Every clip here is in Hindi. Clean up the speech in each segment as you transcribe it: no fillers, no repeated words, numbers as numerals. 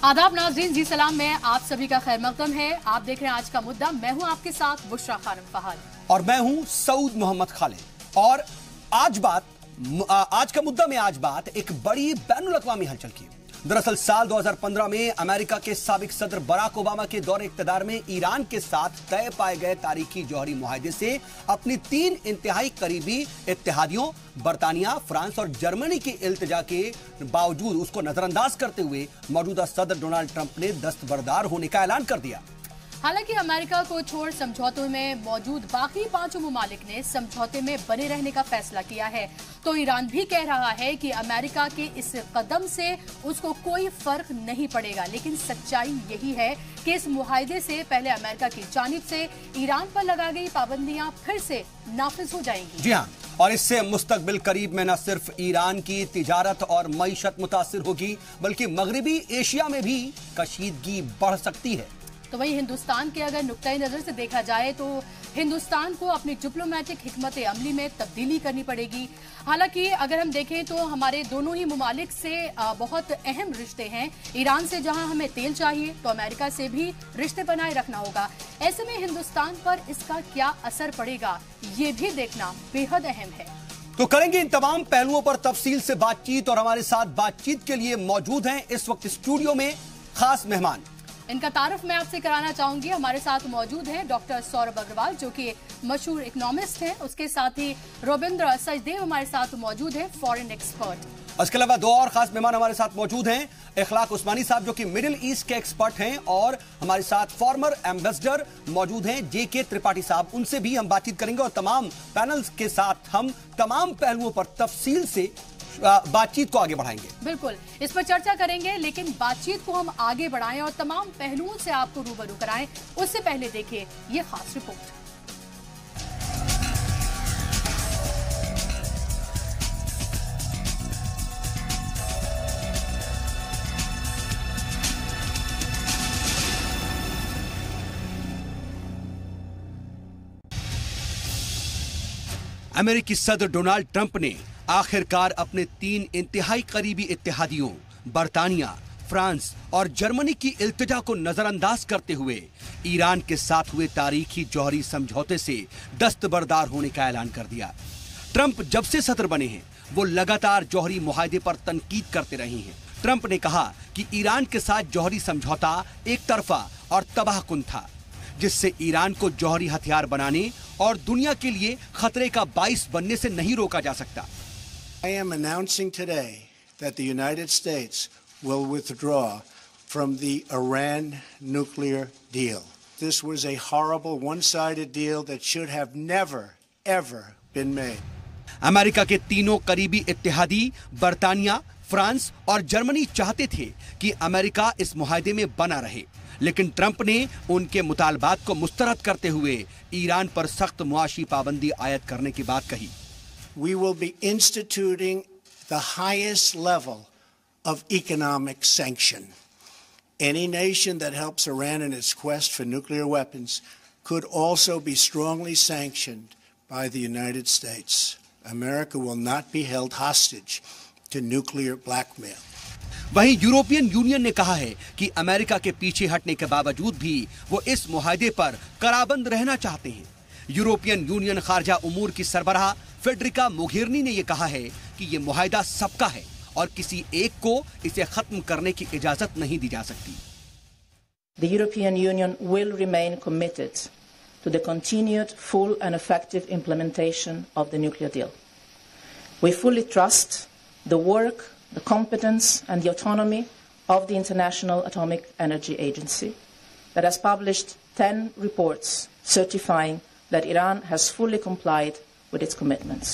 आदाब नाज़रीन, जी सलाम में आप सभी का खैर मकदम है। आप देख रहे हैं आज का मुद्दा। मैं हूं आपके साथ बुशरा खानम फहाद और मैं हूं सऊद मोहम्मद खालिद। और आज का मुद्दा में आज बात एक बड़ी बैनुल अक़वामी हलचल की। दरअसल साल 2015 में अमेरिका के साबिक सदर बराक ओबामा के दौरे इक़्तिदार में ईरान के साथ तय पाए गए तारीखी जौहरी मुआहदे से अपनी 3 इंतहाई करीबी इत्तेहादियों बरतानिया, फ्रांस और जर्मनी की इल्तिजा के बावजूद उसको नजरअंदाज करते हुए मौजूदा सदर डोनाल्ड ट्रंप ने दस्तबरदार होने का ऐलान कर दिया। हालांकि अमेरिका को छोड़ समझौतों में मौजूद बाकी 5 ममालिक ने समझौते में बने रहने का फैसला किया है, तो ईरान भी कह रहा है कि अमेरिका के इस कदम से उसको कोई फर्क नहीं पड़ेगा। लेकिन सच्चाई यही है कि इस मुआहदे से पहले अमेरिका की जानिब से ईरान पर लगा गई पाबंदियां फिर से नाफिज हो जाएंगी। जी हाँ, और इससे मुस्तकबिल करीब में न सिर्फ ईरान की तिजारत और मईशत मुतासिर होगी, बल्कि मगरबी एशिया में भी कशीदगी बढ़ सकती है। तो वहीं हिंदुस्तान के अगर नुक्ताई नजर से देखा जाए तो हिंदुस्तान को अपनी डिप्लोमेटिक हिकमत अमली में तब्दीली करनी पड़ेगी। हालांकि अगर हम देखें तो हमारे दोनों ही ममालिक से बहुत अहम रिश्ते हैं। ईरान से जहां हमें तेल चाहिए तो अमेरिका से भी रिश्ते बनाए रखना होगा। ऐसे में हिंदुस्तान पर इसका क्या असर पड़ेगा, ये भी देखना बेहद अहम है। तो करेंगे इन तमाम पहलुओं पर तफसील से बातचीत, और हमारे साथ बातचीत के लिए मौजूद हैं इस वक्त स्टूडियो में खास मेहमान। इनका तारुफ मैं आपसे कराना चाहूंगी। हमारे साथ मौजूद हैं डॉक्टर सौरभ अग्रवाल, जो कि मशहूर इकोनॉमिस्ट हैं। उसके साथ ही रविंद्र सचदेव हमारे साथ मौजूद हैं, फॉरेन एक्सपर्ट। इसके अलावा 2 और खास मेहमान हमारे साथ मौजूद हैं। इखलाक उस्मानी साहब, जो कि मिडिल ईस्ट के एक्सपर्ट हैं, और हमारे साथ फॉर्मर एम्बेसडर मौजूद हैं जेके त्रिपाठी साहब। उनसे भी हम बातचीत करेंगे और तमाम पैनल्स के साथ हम तमाम पहलुओं पर तफसील से बातचीत को आगे बढ़ाएंगे। बिल्कुल, इस पर चर्चा करेंगे, लेकिन बातचीत को हम आगे बढ़ाएं और तमाम पहलुओं से आपको रूबरू कराएं, उससे पहले देखिए ये खास रिपोर्ट। अमेरिकी सदर डोनाल्ड ट्रंप ने आखिरकार अपने 3 इंतहाई करीबी इत्तेहादियों बरतानिया, फ्रांस और जर्मनी की इल्तिजा को नजरअंदाज करते हुए ईरान के साथ हुए तारीखी जौहरी समझौते से दस्तबरदार होने का ऐलान कर दिया। ट्रंप जब से सदर बने हैं, वो लगातार जौहरी मुआहदे पर तनकीद करते रहे हैं। ट्रंप ने कहा कि ईरान के साथ जौहरी समझौता एक तरफा और तबाहकुन था, जिससे ईरान को जौहरी हथियार बनाने और दुनिया के लिए खतरे का बाइस बनने से नहीं रोका जा सकता। I am announcing today that the United States will withdraw from the Iran nuclear deal. This was a horrible one-sided deal that should have never, ever been made. America के तीनों करीबी इत्तेहादी बरतानिया, फ्रांस और जर्मनी चाहते थे कि अमेरिका इस मुआहदे में बना रहे, लेकिन ट्रंप ने उनके मुतालबात को मुस्तरद करते हुए ईरान पर सख्त मुआशी पाबंदी आयद करने की बात कही। We will be instituting the highest level of economic sanction. Any nation that helps Iran in its quest for nuclear weapons could also be strongly sanctioned by the United States. America will not be held hostage to nuclear blackmail. वहीं यूरोपियन यूनियन ने कहा है कि अमेरिका के पीछे हटने के बावजूद भी वो इस मुआहदे पर कराबंद रहना चाहते हैं। यूरोपियन यूनियन खारजा उमूर की सरबराह फेडरिका मोघेरिनी ने यह कहा है कि ये मुआहदा सबका है और किसी एक को इसे खत्म करने की इजाजत नहीं दी जा सकती। The European Union will remain committed to the continued full and effective implementation of the nuclear deal. We fully trust the work, the competence and the autonomy of the International Atomic Energy Agency that has published 10 reports certifying that Iran has fully complied with its commitments.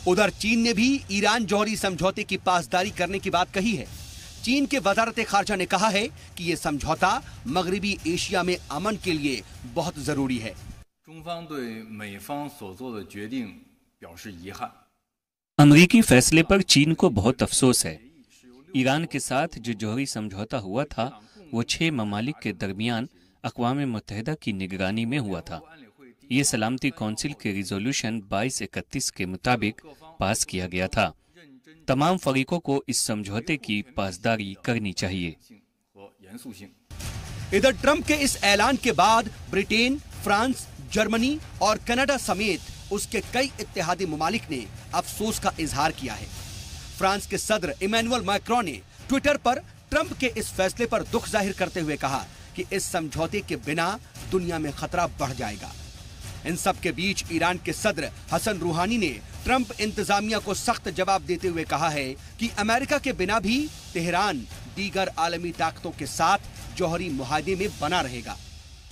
उधर चीन ने भी ईरान जौहरी समझौते की पासदारी करने की बात कही है। चीन के वजारत खारजा ने कहा है कि ये समझौता मगरबी एशिया में अमन के लिए बहुत जरूरी है। अमेरिकी फैसले पर चीन को बहुत अफसोस है। ईरान के साथ जो जौहरी समझौता हुआ था वो 6 ममालिक के दरमियान अक़वाम मुत्तहिदा की निगरानी में हुआ था। ये सलामती कौंसिल के रिजोल्यूशन 2231 के मुताबिक पास किया गया था। तमाम फरीकों को इस समझौते की पासदारी करनी चाहिए। इधर ट्रंप के इस ऐलान के बाद ब्रिटेन, फ्रांस, जर्मनी और कनाडा समेत उसके कई इत्तेहादी ममालिक ने अफसोस का इजहार किया है। फ्रांस के सदर इमैनुअल मैक्रोन ने ट्विटर पर ट्रंप के इस फैसले पर दुख जाहिर करते हुए कहा कि इस समझौते के बिना दुनिया में खतरा बढ़ जाएगा। इन सब के बीच ईरान के सदर हसन रूहानी ने ट्रंप इंतजामिया को सख्त जवाब देते हुए कहा है कि अमेरिका के बिना भी तेहरान दीगर आलमी ताकतों के साथ जौहरी मुआहदे में बना रहेगा।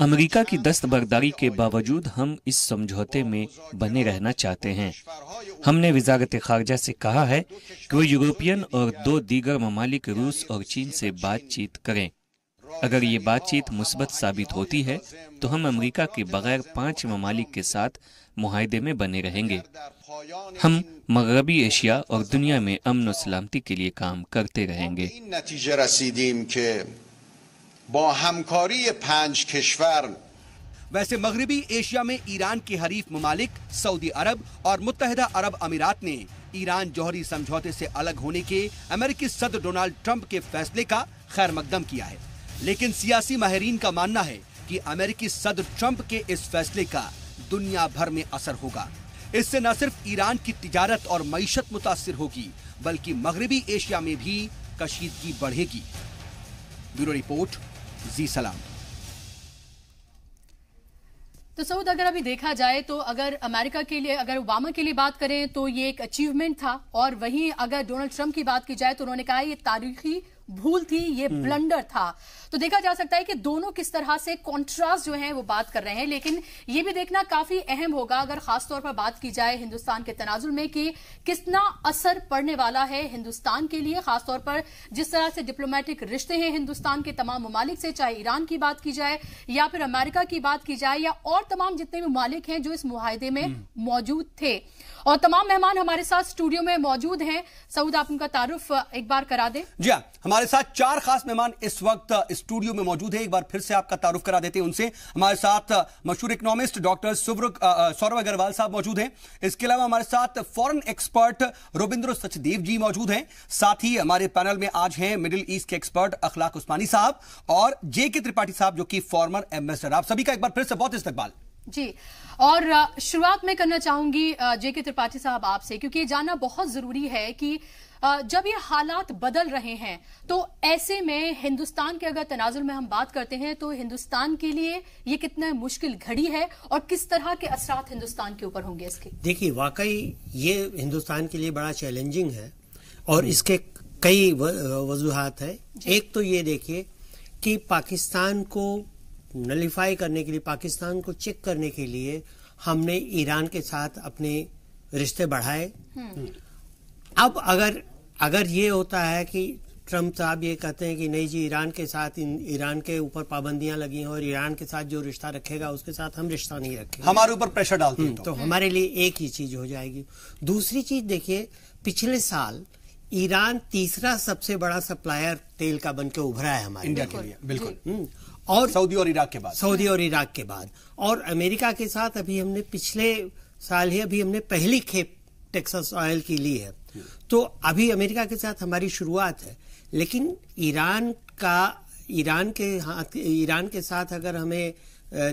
अमेरिका की दस्तबरदारी के बावजूद हम इस समझौते में बने रहना चाहते हैं। हमने वजारत खारजा से कहा है कि वो यूरोपियन और 2 दीगर ममालिक रूस और चीन से बातचीत करें। अगर ये बातचीत मुस्बत साबित होती है तो हम अमेरिका के बगैर 5 ममालिक के साथ मुआहदे में बने रहेंगे। हम मगरबी एशिया और दुनिया में अमन और सलामती के लिए काम करते रहेंगे। वैसे मगरबी एशिया में ईरान के हरीफ ममालिक सऊदी अरब और मुत्तहिदा अरब अमीरात ने ईरान जौहरी समझौते से अलग होने के अमेरिकी सदर डोनाल्ड ट्रंप के फैसले का खैर मकदम किया है। लेकिन सियासी माहिरीन का मानना है कि अमेरिकी सदर ट्रंप के इस फैसले का दुनिया भर में असर होगा। इससे न सिर्फ ईरान की तिजारत और मईशत मुतासिर होगी बल्कि मगरबी एशिया में भी कशीदगी बढ़ेगी। ब्यूरो रिपोर्ट, जी सलाम। तो सऊद, अगर अभी देखा जाए तो अगर अमेरिका के लिए, अगर ओबामा के लिए बात करें तो ये एक अचीवमेंट था, और वहीं अगर डोनाल्ड ट्रंप की बात की जाए तो उन्होंने कहा ये तारीखी भूल थी, ये ब्लंडर था। तो देखा जा सकता है कि दोनों किस तरह से कॉन्ट्रास्ट जो है वो बात कर रहे हैं। लेकिन ये भी देखना काफी अहम होगा अगर खासतौर पर बात की जाए हिंदुस्तान के तनाजुल में कि कितना असर पड़ने वाला है हिंदुस्तान के लिए, खासतौर पर जिस तरह से डिप्लोमेटिक रिश्ते हैं हिंदुस्तान के तमाम ममालिक से, चाहे ईरान की बात की जाए या फिर अमेरिका की बात की जाए या और तमाम जितने भी ममालिक हैं जो इस मुआहदे में मौजूद थे। और तमाम मेहमान हमारे साथ स्टूडियो में मौजूद हैं। सऊद, आप उनका तारुफ एक बार करा दें। जी हाँ, हमारे साथ 4 खास मेहमान इस वक्त स्टूडियो में मौजूद है। एक बार फिर से आपका तारुफ करा देते हैं उनसे। हमारे साथ मशहूर इकोनॉमिस्ट डॉक्टर सौरभ अग्रवाल साहब मौजूद हैं। इसके अलावा हमारे साथ फॉरेन एक्सपर्ट रविंद्र सचदेव जी मौजूद हैं। साथ ही हमारे पैनल में आज हैं मिडिल ईस्ट के एक्सपर्ट अखलाक उस्मानी साहब और जे.के. त्रिपाठी साहब, जो कि फॉर्मर एम्बेसडर। आप सभी का एक बार फिर से बहुत इस्तकबाल जी। और शुरुआत में करना चाहूंगी जे.के. त्रिपाठी साहब आपसे, क्योंकि ये जानना बहुत जरूरी है कि जब ये हालात बदल रहे हैं तो ऐसे में हिंदुस्तान के अगर तनाजुल में हम बात करते हैं तो हिंदुस्तान के लिए ये कितना मुश्किल घड़ी है और किस तरह के असरात हिंदुस्तान के ऊपर होंगे इसके। देखिए, वाकई ये हिंदुस्तान के लिए बड़ा चैलेंजिंग है और इसके कई वजूहात है। एक तो ये देखिए कि पाकिस्तान को नलिफाई करने के लिए, पाकिस्तान को चेक करने के लिए हमने ईरान के साथ अपने रिश्ते बढ़ाए। अब अगर ये होता है कि ट्रंप साहब ये कहते हैं कि नहीं जी, ईरान के साथ ईरान के ऊपर पाबंदियां लगी हैं और ईरान के साथ जो रिश्ता रखेगा उसके साथ हम रिश्ता नहीं रखेंगे, हमारे ऊपर प्रेशर डालते हैं, तो हमारे लिए एक ही चीज हो जाएगी। दूसरी चीज देखिए, पिछले साल ईरान तीसरा सबसे बड़ा सप्लायर तेल का बन के उभरा है हमारे इंडिया के लिए। बिल्कुल। और सऊदी और इराक के बाद और अमेरिका के साथ अभी हमने पिछले साल ही अभी हमने पहली खेप टेक्सास ऑयल की ली है। तो अभी अमेरिका के साथ हमारी शुरुआत है। लेकिन ईरान के साथ अगर हमें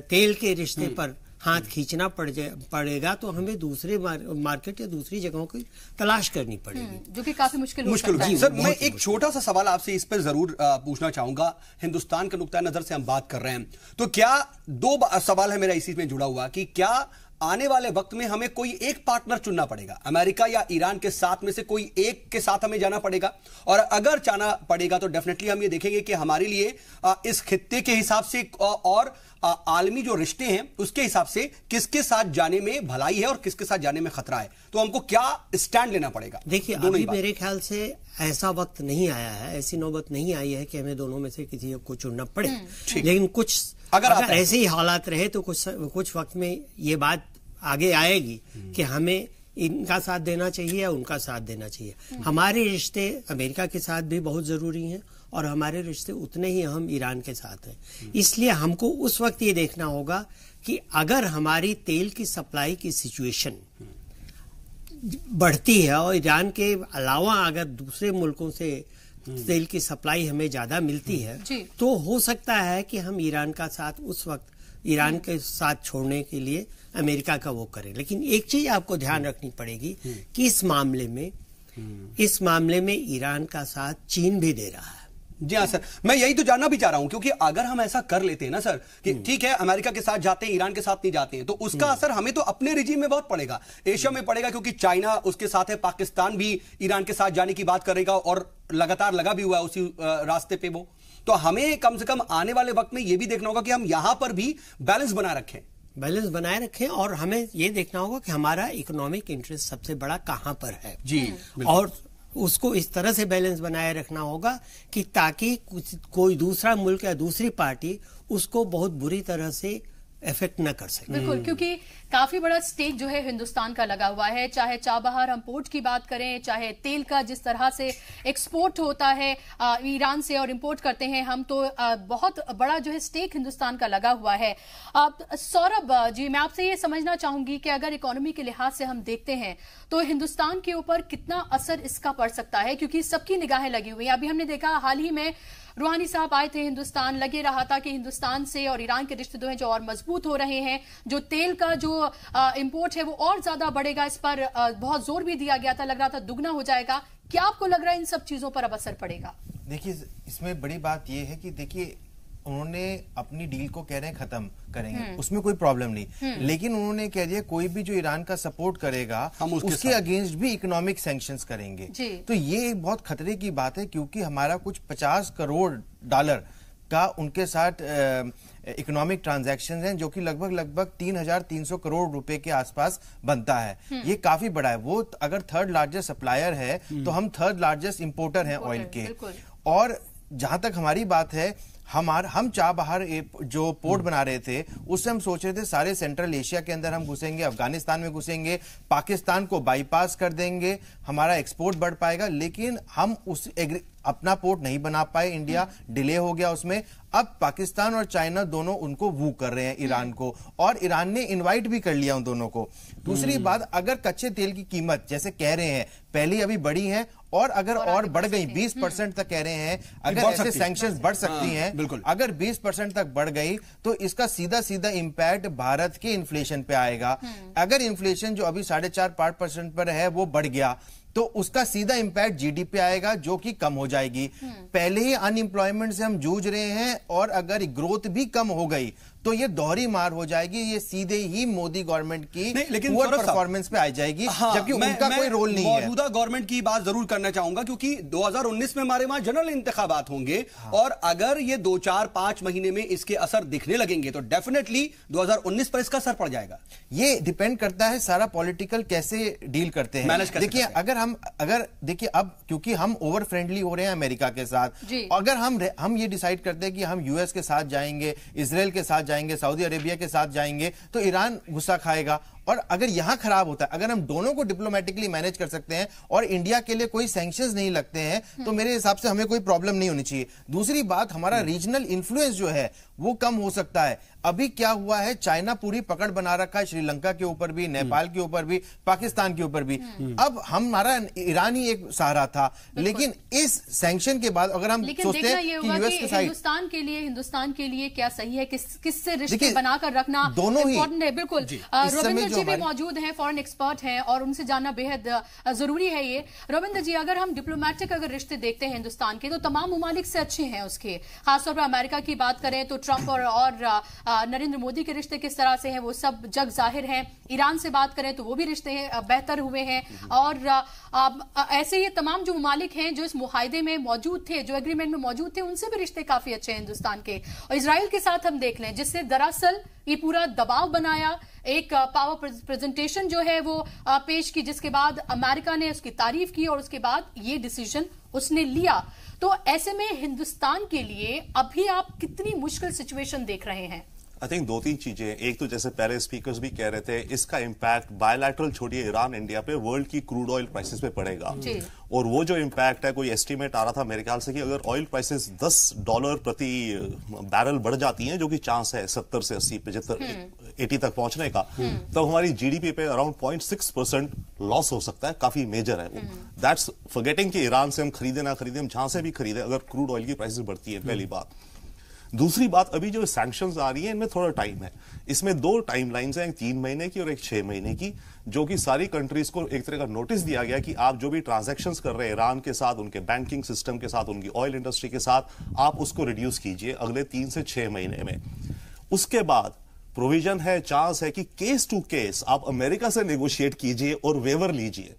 तेल के रिश्ते पर हाथ खींचना पड़ेगा तो हमें दूसरे मार्केट या दूसरी जगहों की तलाश करनी पड़ेगी, जो कि काफी मुश्किल हो सकता है। सर, मैं एक छोटा सा सवाल आपसे इस पर जरूर पूछना चाहूंगा। हिंदुस्तान के नुक्ता नजर से हम बात कर रहे हैं तो क्या 2 सवाल है मेरा इसी में जुड़ा हुआ कि क्या आने वाले वक्त में हमें कोई एक पार्टनर चुनना पड़ेगा, अमेरिका या ईरान के साथ में से कोई एक के साथ हमें जाना पड़ेगा, और अगर जाना पड़ेगा तो डेफिनेटली हम ये देखेंगे कि हमारे लिए इस खित्ते के हिसाब से और आलमी जो रिश्ते हैं उसके हिसाब से किसके साथ जाने में भलाई है और किसके साथ जाने में खतरा है, तो हमको क्या स्टैंड लेना पड़ेगा? देखिए, अभी मेरे ख्याल से ऐसा वक्त नहीं आया है, ऐसी नौबत नहीं आई है कि हमें दोनों में से किसी को चुनना पड़े। लेकिन कुछ अगर ऐसे ही हालात रहे तो कुछ वक्त में ये बात आगे आएगी कि हमें इनका साथ देना चाहिए या उनका साथ देना चाहिए। हमारे रिश्ते अमेरिका के साथ भी बहुत जरूरी हैं और हमारे रिश्ते उतने ही अहम ईरान के साथ हैं। इसलिए हमको उस वक्त ये देखना होगा कि अगर हमारी तेल की सप्लाई की सिचुएशन बढ़ती है और ईरान के अलावा अगर दूसरे मुल्कों से तेल की सप्लाई हमें ज्यादा मिलती है तो हो सकता है कि हम ईरान का साथ उस वक्त ईरान के साथ छोड़ने के लिए अमेरिका का वो करें। लेकिन एक चीज आपको ध्यान रखनी पड़ेगी कि इस मामले में ईरान का साथ चीन भी दे रहा है। जी हाँ सर, मैं यही तो जानना भी चाह रहा हूं, क्योंकि अगर हम ऐसा कर लेते हैं ना सर कि ठीक है अमेरिका के साथ जाते हैं, ईरान के साथ नहीं जाते हैं, तो उसका असर हमें तो अपने रिजीम में बहुत पड़ेगा, एशिया में पड़ेगा, क्योंकि चाइना उसके साथ है, पाकिस्तान भी ईरान के साथ जाने की बात करेगा और लगातार लगा भी हुआ है उसी रास्ते पे वो। तो हमें कम से कम आने वाले वक्त में यह भी देखना होगा कि हम यहां पर भी बैलेंस बनाए रखें और हमें यह देखना होगा कि हमारा इकोनॉमिक इंटरेस्ट सबसे बड़ा कहां पर है जी, और उसको इस तरह से बैलेंस बनाए रखना होगा कि ताकि कोई दूसरा मुल्क या दूसरी पार्टी उसको बहुत बुरी तरह से इफेक्ट न कर सके। बिल्कुल, क्योंकि काफी बड़ा स्टेक जो है हिंदुस्तान का लगा हुआ है, चाहे चाबहार हम पोर्ट की बात करें, चाहे तेल का जिस तरह से एक्सपोर्ट होता है ईरान से और इंपोर्ट करते हैं हम, तो बहुत बड़ा जो है स्टेक हिंदुस्तान का लगा हुआ है। सौरभ जी, मैं आपसे ये समझना चाहूंगी कि अगर इकोनॉमी के लिहाज से हम देखते हैं तो हिंदुस्तान के ऊपर कितना असर इसका पड़ सकता है, क्योंकि सबकी निगाहें लगी हुई हैं। अभी हमने देखा हाल ही में रूहानी साहब आए थे हिंदुस्तान, लगे रहा था कि हिंदुस्तान से और ईरान के रिश्ते जो हैं जो और मजबूत हो रहे हैं, जो तेल का जो इंपोर्ट है वो और ज्यादा बढ़ेगा, इस पर बहुत जोर भी दिया गया था, लग रहा था दुगना हो जाएगा। क्या आपको लग रहा है इन सब चीजों पर अब असर पड़ेगा? देखिए, इसमें बड़ी बात यह है कि देखिए उन्होंने अपनी डील को कह रहे हैं खत्म करेंगे, उसमें कोई प्रॉब्लम नहीं, लेकिन उन्होंने कह दिया कोई भी जो ईरान का सपोर्ट करेगा हम उसके अगेंस्ट भी इकोनॉमिक सैंक्शंस करेंगे। तो ये एक बहुत खतरे की बात है, क्योंकि हमारा कुछ 50 करोड़ डॉलर का उनके साथ इकोनॉमिक ट्रांजैक्शंस हैं, जो कि लगभग 3,300 करोड़ रुपए के आसपास बनता है। ये काफी बड़ा है। वो अगर थर्ड लार्जेस्ट सप्लायर है तो हम थर्ड लार्जेस्ट इंपोर्टर हैं ऑयल के। और जहां तक हमारी बात है, हम चाबहार जो पोर्ट बना रहे थे उससे हम सोच रहे थे सारे सेंट्रल एशिया के अंदर हम घुसेंगे, अफगानिस्तान में घुसेंगे, पाकिस्तान को बाईपास कर देंगे, हमारा एक्सपोर्ट बढ़ पाएगा। लेकिन हम उस अपना पोर्ट नहीं बना पाए, इंडिया डिले हो गया उसमें। अब पाकिस्तान और चाइना दोनों उनको वू कर रहे हैं ईरान को, और ईरान ने इनवाइट भी कर लिया उन दोनों को। दूसरी बात, अगर कच्चे तेल की कीमत जैसे कह रहे हैं पहले अभी बढ़ी है और अगर और बढ़ गई 20% तक कह रहे हैं, अगर ऐसे सैंक्शंस बढ़ सकती हैं, अगर 20% तक बढ़ गई तो इसका सीधा इंपैक्ट भारत के इन्फ्लेशन पे आएगा। अगर इन्फ्लेशन जो अभी 4.5-5% पर है वो बढ़ गया तो उसका सीधा इंपैक्ट जीडीपी आएगा, जो कि कम हो जाएगी। पहले ही अनएम्प्लॉयमेंट से हम जूझ रहे हैं, और अगर ग्रोथ भी कम हो गई तो ये दोहरी मार हो जाएगी, ये सीधे ही मोदी गवर्नमेंट की पुअर परफॉर्मेंस पे आ जाएगी। जबकि उनका कोई रोल नहीं है। मौजूदा गवर्नमेंट की बात जरूर करना चाहूंगा, क्योंकि 2019 में हमारे वहां जनरल इंतखाबात होंगे, और अगर ये 2-4-5 महीने में इसके असर दिखने लगेंगे तो डेफिनेटली 2019 पर इसका असर पड़ जाएगा। ये डिपेंड करता है सारा पॉलिटिकल कैसे डील करते हैं। देखिए, अगर देखिए अब क्योंकि हम ओवर फ्रेंडली हो रहे हैं अमेरिका के साथ, अगर हम ये डिसाइड करते हैं कि हम यूएस के साथ जाएंगे, इजराइल के साथ जाएंगे, सऊदी अरेबिया के साथ जाएंगे, तो ईरान गुस्सा खाएगा। और अगर यहां खराब होता है, अगर हम दोनों को डिप्लोमेटिकली मैनेज कर सकते हैं और इंडिया के लिए कोई सैंक्शंस नहीं लगते हैं, तो मेरे हिसाब से हमें कोई प्रॉब्लम नहीं होनी चाहिए। दूसरी बात, हमारा रीजनल इन्फ्लुएंस जो है वो कम हो सकता है। अभी क्या हुआ है, चाइना पूरी पकड़ बना रखा है श्रीलंका के ऊपर भी, नेपाल के ऊपर भी, पाकिस्तान के ऊपर भी। अब हमारा ईरान ही एक सहारा था, लेकिन इस सैंक्शन के बाद अगर हम सोचते हैं कि यूएस के साइड हिंदुस्तान के लिए क्या सही है, किससे रिश्ते बनाकर रखना दोनों ही इम्पोर्टेंट है। बिल्कुल, रविंद्र जी भी मौजूद हैं, फॉरेन एक्सपर्ट हैं, और उनसे जानना बेहद जरूरी है ये। रविंद्र जी, अगर हम डिप्लोमेटिक रिश्ते देखते हैं हिंदुस्तान के, तो तमाम ममालिक से अच्छे हैं उसके। खासतौर पर अमेरिका की बात करें तो ट्रंप और नरेंद्र मोदी के रिश्ते किस तरह से हैं वो सब जग जाहिर है। ईरान से बात करें तो वो भी रिश्ते बेहतर हुए हैं, और ऐसे ये तमाम जो ममालिक हैं जो इस मुआहदे में मौजूद थे, जो एग्रीमेंट में मौजूद थे, उनसे भी रिश्ते काफी अच्छे हैं हिंदुस्तान के। और इजराइल के साथ हम देख लें, जिससे दरअसल ये पूरा दबाव बनाया, एक पावर प्रेजेंटेशन जो है वो पेश की, जिसके बाद अमेरिका ने उसकी तारीफ की और उसके बाद ये डिसीजन उसने लिया। तो ऐसे में हिंदुस्तान के लिए अभी आप कितनी मुश्किल सिचुएशन देख रहे हैं? आई थिंक 2-3 चीजें। एक तो जैसे पहले स्पीकर्स भी कह रहे थे, इसका इम्पैक्ट बायलैटरल छोड़िए ईरान इंडिया पे, वर्ल्ड की क्रूड ऑयल प्राइसेस पे पड़ेगा। और वो जो इम्पैक्ट है, कोई एस्टीमेट आ रहा था मेरे ख्याल से कि अगर ऑयल प्राइसेस $10 प्रति बैरल बढ़ जाती हैं, जो कि चांस है 70 से 80, 75, 80 तक पहुंचने का, तो हमारी जीडीपी पे अराउंड 0.6% लॉस हो सकता है। काफी मेजर है वो। दैट्स फॉरगेटिंग कि ईरान से हम खरीदे ना खरीदे, हम जहां से भी खरीदे, अगर क्रूड ऑयल की प्राइसेस बढ़ती है, पहली बात। दूसरी बात, अभी जो सैंक्शंस आ रही है इनमें थोड़ा टाइम है। इसमें 2 टाइमलाइंस हैं, एक 3 महीने की और एक 6 महीने की, जो कि सारी कंट्रीज को एक तरह का नोटिस दिया गया कि आप जो भी ट्रांजैक्शंस कर रहे हैं ईरान के साथ, उनके बैंकिंग सिस्टम के साथ, उनकी ऑयल इंडस्ट्री के साथ, आप उसको रिड्यूस कीजिए अगले 3 से 6 महीने में। उसके बाद प्रोविजन है, चांस है कि केस टू केस आप अमेरिका से नेगोशिएट कीजिए और वेवर लीजिए।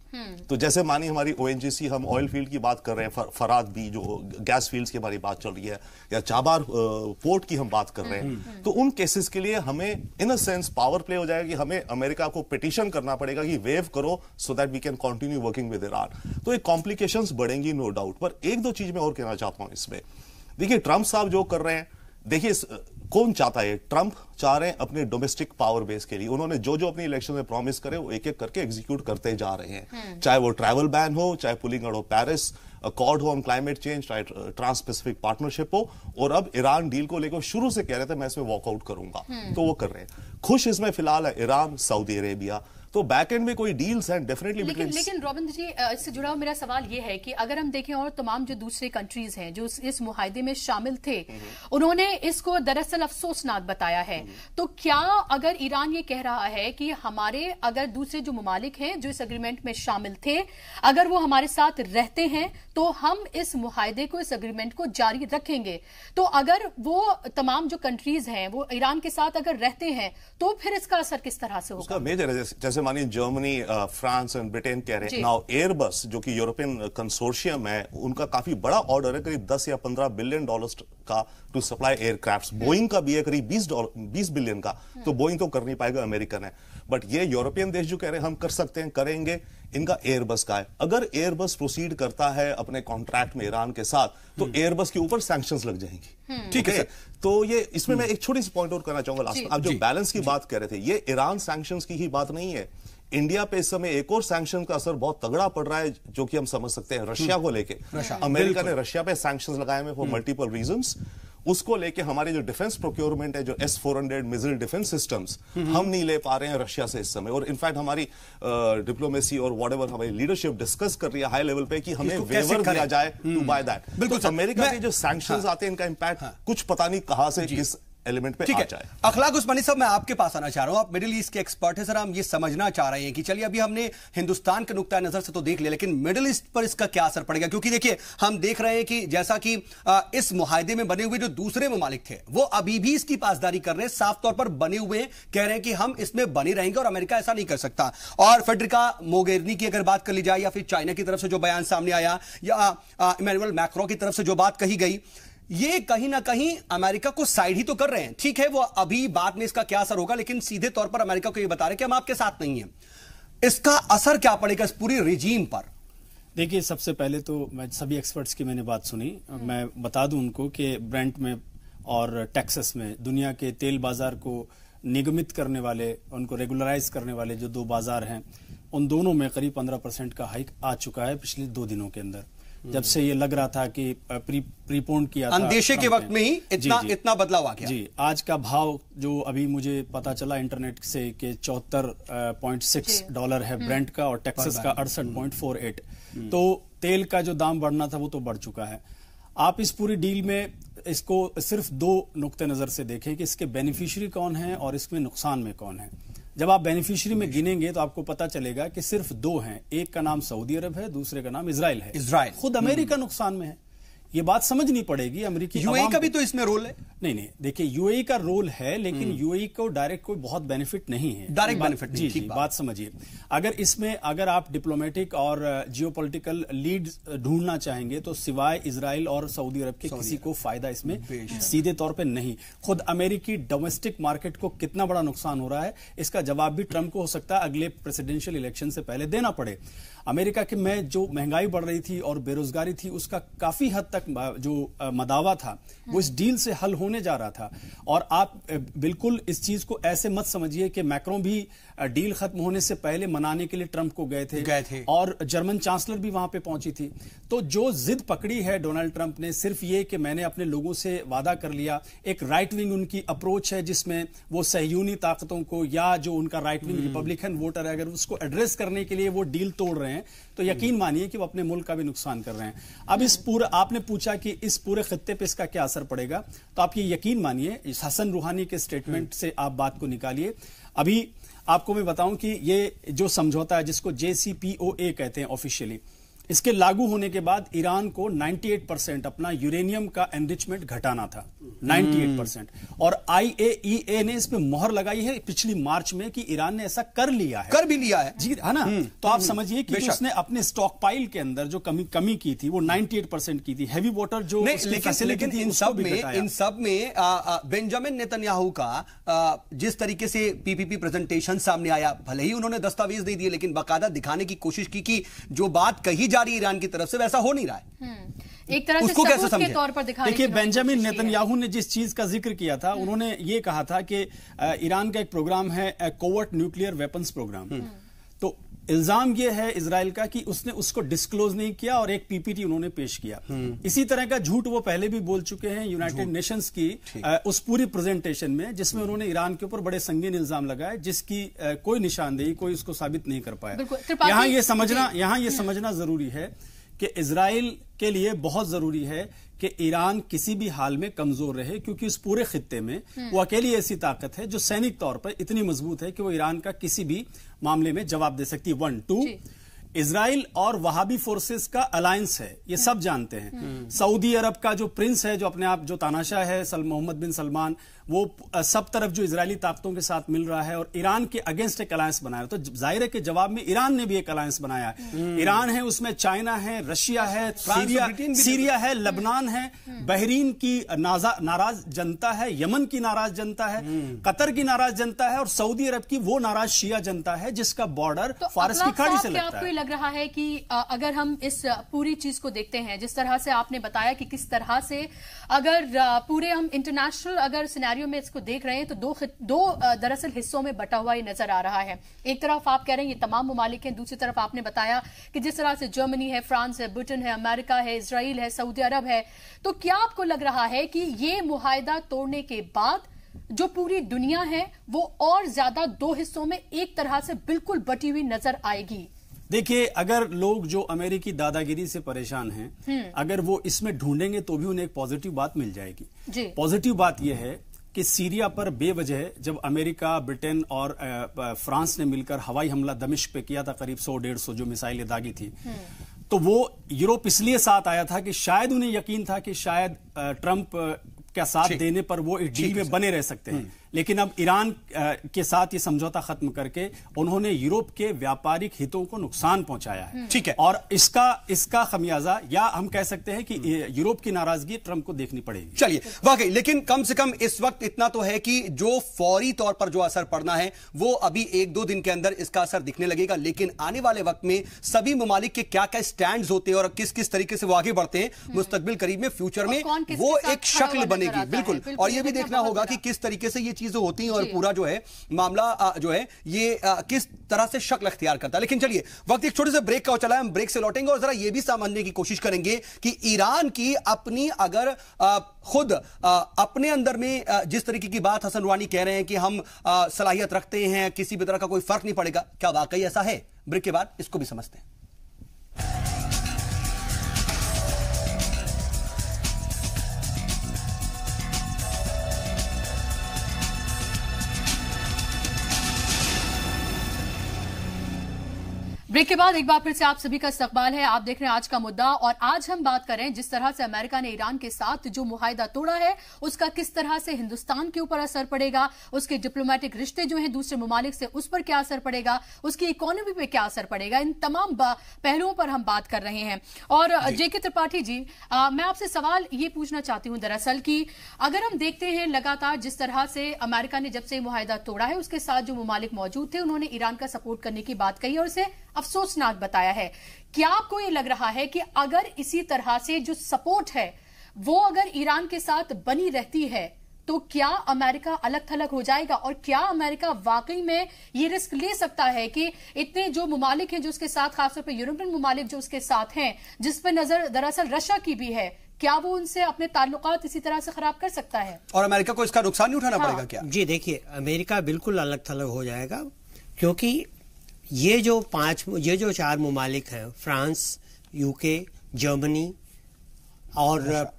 तो जैसे मानिए हमारी ओएनजीसी, हम ऑयल फील्ड की बात कर रहे हैं, फराद भी जो गैस फील्ड्स की हमारी बात चल रही है, या चाबार पोर्ट की हम बात कर रहे हैं, तो उन केसेस के लिए हमें इन अ सेंस पावर प्ले हो जाएगा कि हमें अमेरिका को पिटिशन करना पड़ेगा कि वेव करो, so that we can continue working with Iran. तो ये कॉम्प्लिकेशंस बढ़ेंगी, नो डाउट। पर 1-2 चीज मैं और कहना चाहता हूं इसमें। देखिए, ट्रंप साहब जो कर रहे हैं, देखिए कौन चाहता है? ट्रंप चाह रहे हैं अपने डोमेस्टिक पावर बेस के लिए। उन्होंने जो जो अपनी इलेक्शन में प्रॉमिस करे, वो एक एक करके एग्जीक्यूट करते जा रहे हैं। चाहे वो ट्रैवल बैन हो, चाहे pulling out of Paris accord हो ऑन क्लाइमेट चेंज, चाहे ट्रांस पैसिफिक पार्टनरशिप हो, और अब ईरान डील को लेकर शुरू से कह रहे थे मैं इसमें वॉकआउट करूंगा, तो वो कर रहे हैं। खुश इसमें फिलहाल है ईरान, सऊदी अरेबिया। तो बैक एंड में कोई डील्स हैं डेफिनेटली। लेकिन रॉबिन जी, इससे जुड़ा हुआ मेरा सवाल ये है कि अगर हम देखें और तमाम जो दूसरे कंट्रीज हैं जो इस मुआहदे में शामिल थे, उन्होंने इसको दरअसल अफसोसनाक बताया है। तो क्या अगर ईरान ये कह रहा है कि हमारे अगर दूसरे जो ममालिक हैं जो इस एग्रीमेंट में शामिल थे, अगर वो हमारे साथ रहते हैं तो हम इस मुआहदे को, इस एग्रीमेंट को जारी रखेंगे, तो अगर वो तमाम जो कंट्रीज हैं वो ईरान के साथ अगर रहते हैं, तो फिर इसका असर किस तरह से होगा? उसका मेजर है, जैसे मानिए जर्मनी, फ्रांस एंड ब्रिटेन कह रहे हैं। नाउ एयरबस जो कि यूरोपियन कंसोर्शियम है, उनका काफी बड़ा ऑर्डर है, करीब 10 या 15 बिलियन डॉलर्स का टू सप्लाई एयरक्राफ्ट। बोइंग का भी है करीब 20 बिलियन का, तो बोइंग तो कर नहीं पाएगा, अमेरिकन है। बट ये यूरोपियन देश जो कह रहे हैं हम कर सकते हैं, करेंगे, इनका एयरबस का है। अगर एयरबस प्रोसीड करता है अपने कॉन्ट्रैक्ट में ईरान के साथ, तो एयरबस के ऊपर सैंक्शंस लग जाएंगी। ठीक है, तो ये इसमें मैं एक छोटी सी पॉइंट और करना चाहूंगा लास्ट में। आप जो बैलेंस की बात कर रहे थे, ये ईरान सैंक्शंस की ही बात नहीं है। इंडिया पे इस समय एक और सैंक्शन का असर बहुत तगड़ा पड़ रहा है, जो कि हम समझ सकते हैं, रशिया को लेके। अमेरिका ने रशिया पे सैंक्शंस लगाए हैं फॉर मल्टीपल रीजंस। उसको लेके हमारी जो डिफेंस प्रोक्योरमेंट है, जो S-400 मिसाइल डिफेंस सिस्टम्स, हम नहीं ले पा रहे हैं रशिया से इस समय। और इनफैक्ट हमारी डिप्लोमेसी और व्हाटएवर हमारी लीडरशिप डिस्कस कर रही है हाई लेवल पे कि हमें वेवर दिया जाए टू बाय दैट। बिल्कुल, अमेरिका के जो सैंक्शंस आते हैं, इनका इंपैक्ट कुछ पता नहीं कहां से किस एलिमेंट पे आ जाए। अखलाक उस्मानी साहब, मैं आपके पास आना चाह रहा हूं। आप मिडिल ईस्ट के एक्सपर्ट हैं सर, हम ये समझना चाह रहे हैं कि चलिए अभी हमने हिंदुस्तान के नुक्ता नजर से तो देख लिया, लेकिन मिडिल ईस्ट पर इसका क्या असर पड़ेगा? क्योंकि देखिए, हम देख रहे हैं कि जैसा कि इस मुआहदे में बने हुए जो दूसरे ममालिक थे, वो अभी भी इसकी पासदारी कर रहे हैं, साफ तौर पर बने हुए हैं, कह रहे हैं कि हम इसमें बने रहेंगे और अमेरिका ऐसा नहीं कर सकता। और फेडरिका मोगेरिनी की अगर बात कर ली जाए, या फिर चाइना की तरफ से जो बयान सामने आया, या इमैनुअल मैक्रो की तरफ से जो बात कही गई, ये कहीं ना कहीं अमेरिका को साइड ही तो कर रहे हैं। ठीक है, वो अभी बाद में इसका क्या असर होगा, लेकिन सीधे तौर पर अमेरिका को ये बता रहे हैं कि हम आपके साथ नहीं हैं। इसका असर क्या पड़ेगा इस पूरी रिजीम पर? देखिए, सबसे पहले तो मैं सभी एक्सपर्ट्स की मैंने बात सुनी। मैं बता दूं उनको कि ब्रेंट में और टेक्सास में दुनिया के तेल बाजार को निगमित करने वाले, उनको रेगुलराइज करने वाले जो 2 बाजार हैं, उन दोनों में करीब 15% का हाइक आ चुका है पिछले 2 दिनों के अंदर। जब से ये लग रहा था कि प्रीपोन किया था, अंदेशे के वक्त में ही इतना बदलाव आ गया। जी, आज का भाव जो अभी मुझे पता चला इंटरनेट से कि $74.6 है ब्रेंट का, और टेक्सास का 68.48। तो तेल का जो दाम बढ़ना था वो तो बढ़ चुका है। आप इस पूरी डील में इसको सिर्फ 2 नुक्ते नजर से देखें कि इसके बेनिफिशियरी कौन है और इसमें नुकसान में कौन है। जब आप बेनिफिशियरी में गिनेंगे तो आपको पता चलेगा कि सिर्फ 2 हैं। एक का नाम सऊदी अरब है, दूसरे का नाम इजराइल है। इजराइल खुद अमेरिका नुकसान में है। ये बात समझनी पड़ेगी अमेरिकी। यूएई का भी तो इसमें रोल है। नहीं, देखिए, यूएई का रोल है, लेकिन यूएई को डायरेक्ट कोई बहुत बेनिफिट नहीं है। डायरेक्ट बेनिफिट नहीं। जी, बात समझिए। अगर आप डिप्लोमेटिक और जियोपॉलिटिकल लीड ढूंढना चाहेंगे तो सिवाय इजराइल और सऊदी अरब के किसी को फायदा इसमें सीधे तौर पे नहीं। खुद अमेरिकी डोमेस्टिक मार्केट को कितना बड़ा नुकसान हो रहा है, इसका जवाब भी ट्रंप को हो सकता है अगले प्रेसिडेंशियल इलेक्शन से पहले देना पड़े। अमेरिका के में जो महंगाई बढ़ रही थी और बेरोजगारी थी, उसका काफी हद तक जो मदावा था वो इस डील से हल होने जा रहा था। और आप बिल्कुल इस चीज को ऐसे मत समझिए कि मैक्रोन भी डील खत्म होने से पहले मनाने के लिए ट्रंप को गए थे और जर्मन चांसलर भी वहां पे पहुंची थी। तो जो जिद पकड़ी है डोनाल्ड ट्रंप ने, सिर्फ ये कि मैंने अपने लोगों से वादा कर लिया, एक राइट विंग उनकी अप्रोच है जिसमें वो सहयूनी ताकतों को या जो उनका राइट विंग रिपब्लिकन वोटर है, अगर उसको एड्रेस करने के लिए वो डील तोड़ रहे हैं तो यकीन मानिए कि वो अपने मुल्क का भी नुकसान कर रहे हैं। अब इस पूरा, आपने पूछा कि इस पूरे खित्ते पे इसका क्या असर पड़ेगा, तो आप ये यकीन मानिए इस हसन रूहानी के स्टेटमेंट से आप बात को निकालिए। अभी आपको मैं बताऊं कि ये जो समझौता है जिसको JCPOA कहते हैं ऑफिशियली, इसके लागू होने के बाद ईरान को 98% अपना यूरेनियम का एनरिचमेंट घटाना था, 98%। और IAEA ने इस पे मोहर लगाई है पिछली मार्च में कि ईरान ने ऐसा कर लिया है, कर भी लिया है जी, है ना। तो आप समझिए कि उसने अपने स्टॉक पाइल के अंदर जो कमी की थी वो 98% की थी। हैवी वाटर जो लेकिन इन सब में बेंजामिन नेतन्याहू का जिस तरीके से PPP प्रेजेंटेशन सामने आया, भले ही उन्होंने दस्तावेज दे दिए लेकिन बाकायदा दिखाने की कोशिश की कि जो बात कही जा रही है ईरान की तरफ से वैसा हो नहीं रहा है। एक तरह से सबूत के तौर पर दिखाने देखिए, बेंजामिन नेतन्याहू ने जिस चीज का जिक्र किया था, उन्होंने ये कहा था कि ईरान का एक प्रोग्राम है कोवर्ट न्यूक्लियर वेपन्स प्रोग्राम। तो इल्जाम यह है इजराइल का कि उसने उसको डिस्क्लोज नहीं किया और एक PPT उन्होंने पेश किया। इसी तरह का झूठ वो पहले भी बोल चुके हैं यूनाइटेड नेशंस की उस पूरी प्रेजेंटेशन में, जिसमें उन्होंने ईरान के ऊपर बड़े संगीन इल्जाम लगाए जिसकी कोई निशानदेही, कोई उसको साबित नहीं कर पाया। यहाँ ये समझना जरूरी है कि इजराइल के लिए बहुत जरूरी है कि ईरान किसी भी हाल में कमजोर रहे, क्योंकि इस पूरे खित्ते में वो अकेली ऐसी ताकत है जो सैनिक तौर पर इतनी मजबूत है कि वो ईरान का किसी भी मामले में जवाब दे सकती है। 1 2 इजराइल और वहाबी फोर्सेस का अलायंस है, ये सब जानते हैं। सऊदी अरब का जो प्रिंस है, जो अपने आप जो तानाशाह है, मोहम्मद बिन सलमान, वो सब तरफ जो इजरायली ताकतों के साथ मिल रहा है और ईरान के अगेंस्ट एक अलायंस बनाया। तो जाहिर है कि जवाब में ईरान ने भी एक अलायंस बनाया है। ईरान है, उसमें चाइना है, रशिया है, सीरिया है, लेबनान है, बहरीन की नाराज जनता है, यमन की नाराज जनता है, कतर की नाराज जनता है और सऊदी अरब की वो नाराज शिया जनता है जिसका बॉर्डर फारस की खाड़ी से लगता है। लग रहा है कि अगर हम इस पूरी चीज को देखते हैं, जिस तरह से आपने बताया कि किस तरह से अगर पूरे हम इंटरनेशनल अगर सिनेरियो में इसको देख रहे हैं तो दो दरअसल हिस्सों में बटा हुआ ही नजर आ रहा है। एक तरफ आप कह रहे हैं ये तमाम ममालिक हैं, दूसरी तरफ आपने बताया कि जिस तरह से जर्मनी है, फ्रांस है, ब्रिटेन है, अमेरिका है, इजराइल है, सऊदी अरब है। तो क्या आपको लग रहा है कि ये मुआहिदा तोड़ने के बाद जो पूरी दुनिया है वो और ज्यादा दो हिस्सों में एक तरह से बिल्कुल बटी हुई नजर आएगी? देखिए, अगर लोग जो अमेरिकी दादागिरी से परेशान हैं, अगर वो इसमें ढूंढेंगे तो भी उन्हें एक पॉजिटिव बात मिल जाएगी। पॉजिटिव बात यह है कि सीरिया पर बेवजह जब अमेरिका, ब्रिटेन और फ्रांस ने मिलकर हवाई हमला दमिश्क पे किया था, करीब 100-150 जो मिसाइलें दागी थी, तो वो यूरोप इसलिए साथ आया था कि शायद उन्हें यकीन था कि शायद ट्रंप का साथ देने पर वो इस डील में बने रह सकते हैं। लेकिन अब ईरान के साथ ये समझौता खत्म करके उन्होंने यूरोप के व्यापारिक हितों को नुकसान पहुंचाया है। ठीक है, और इसका खमियाजा, या हम कह सकते हैं कि यूरोप की नाराजगी ट्रंप को देखनी पड़ेगी। चलिए, वाकई, लेकिन कम से कम इस वक्त इतना तो है कि जो फौरी तौर पर जो असर पड़ना है वो अभी 1-2 दिन के अंदर इसका असर दिखने लगेगा। लेकिन आने वाले वक्त में सभी ममालिक के क्या क्या स्टैंड होते हैं और किस किस तरीके से वो आगे बढ़ते हैं, मुस्तकबिल करीब में, फ्यूचर में, वो एक शक्ल बनेगी। बिल्कुल, और ये भी देखना होगा कि किस तरीके से ये चीजें होती हैं और पूरा जो है मामला जो है ये किस तरह से शक्ल अख्तियार करता है। लेकिन चलिए, वक्त एक छोटे से ब्रेक का चला है, हम ब्रेक से लौटेंगे और जरा ये भी समझने की कोशिश करेंगे कि ईरान की अपनी अगर खुद अपने अंदर में जिस तरीके की बात हसन रूहानी कह रहे हैं कि हम सलाहियत रखते हैं, किसी भी तरह का कोई फर्क नहीं पड़ेगा, क्या वाकई ऐसा है? ब्रेक के बाद इसको भी समझते हैं। ब्रेक के बाद एक बार फिर से आप सभी का इस्तकबाल है। आप देख रहे हैं आज का मुद्दा, और आज हम बात कर रहे हैं जिस तरह से अमेरिका ने ईरान के साथ जो मुआहिदा तोड़ा है उसका किस तरह से हिंदुस्तान के ऊपर असर पड़ेगा, उसके डिप्लोमेटिक रिश्ते जो हैं दूसरे ममालिक से उस पर क्या असर पड़ेगा, उसकी इकोनॉमी पे क्या असर पड़ेगा, इन तमाम पहलुओं पर हम बात कर रहे हैं। और जेके त्रिपाठी जी, मैं आपसे सवाल ये पूछना चाहती हूं दरअसल कि अगर हम देखते हैं लगातार जिस तरह से अमेरिका ने जब से मुआहिदा तोड़ा है उसके साथ जो ममालिक मौजूद थे उन्होंने ईरान का सपोर्ट करने की बात कही और उसे अफसोसनाक बताया है। क्या आपको ये लग रहा है कि अगर इसी तरह से जो सपोर्ट है वो अगर ईरान के साथ बनी रहती है तो क्या अमेरिका अलग थलग हो जाएगा, और क्या अमेरिका वाकई में ये रिस्क ले सकता है कि इतने जो ममालिक हैं जो उसके साथ, खासतौर पर यूरोपियन ममालिक जो उसके साथ हैं, जिस पर नजर दरअसल रशिया की भी है, क्या वो उनसे अपने ताल्लुकात इसी तरह से खराब कर सकता है और अमेरिका को इसका नुकसान नहीं उठाना पड़ेगा क्या? जी देखिए, अमेरिका बिल्कुल अलग थलग हो जाएगा, क्योंकि ये जो 4 ममालिक हैं, फ्रांस, यूके, जर्मनी और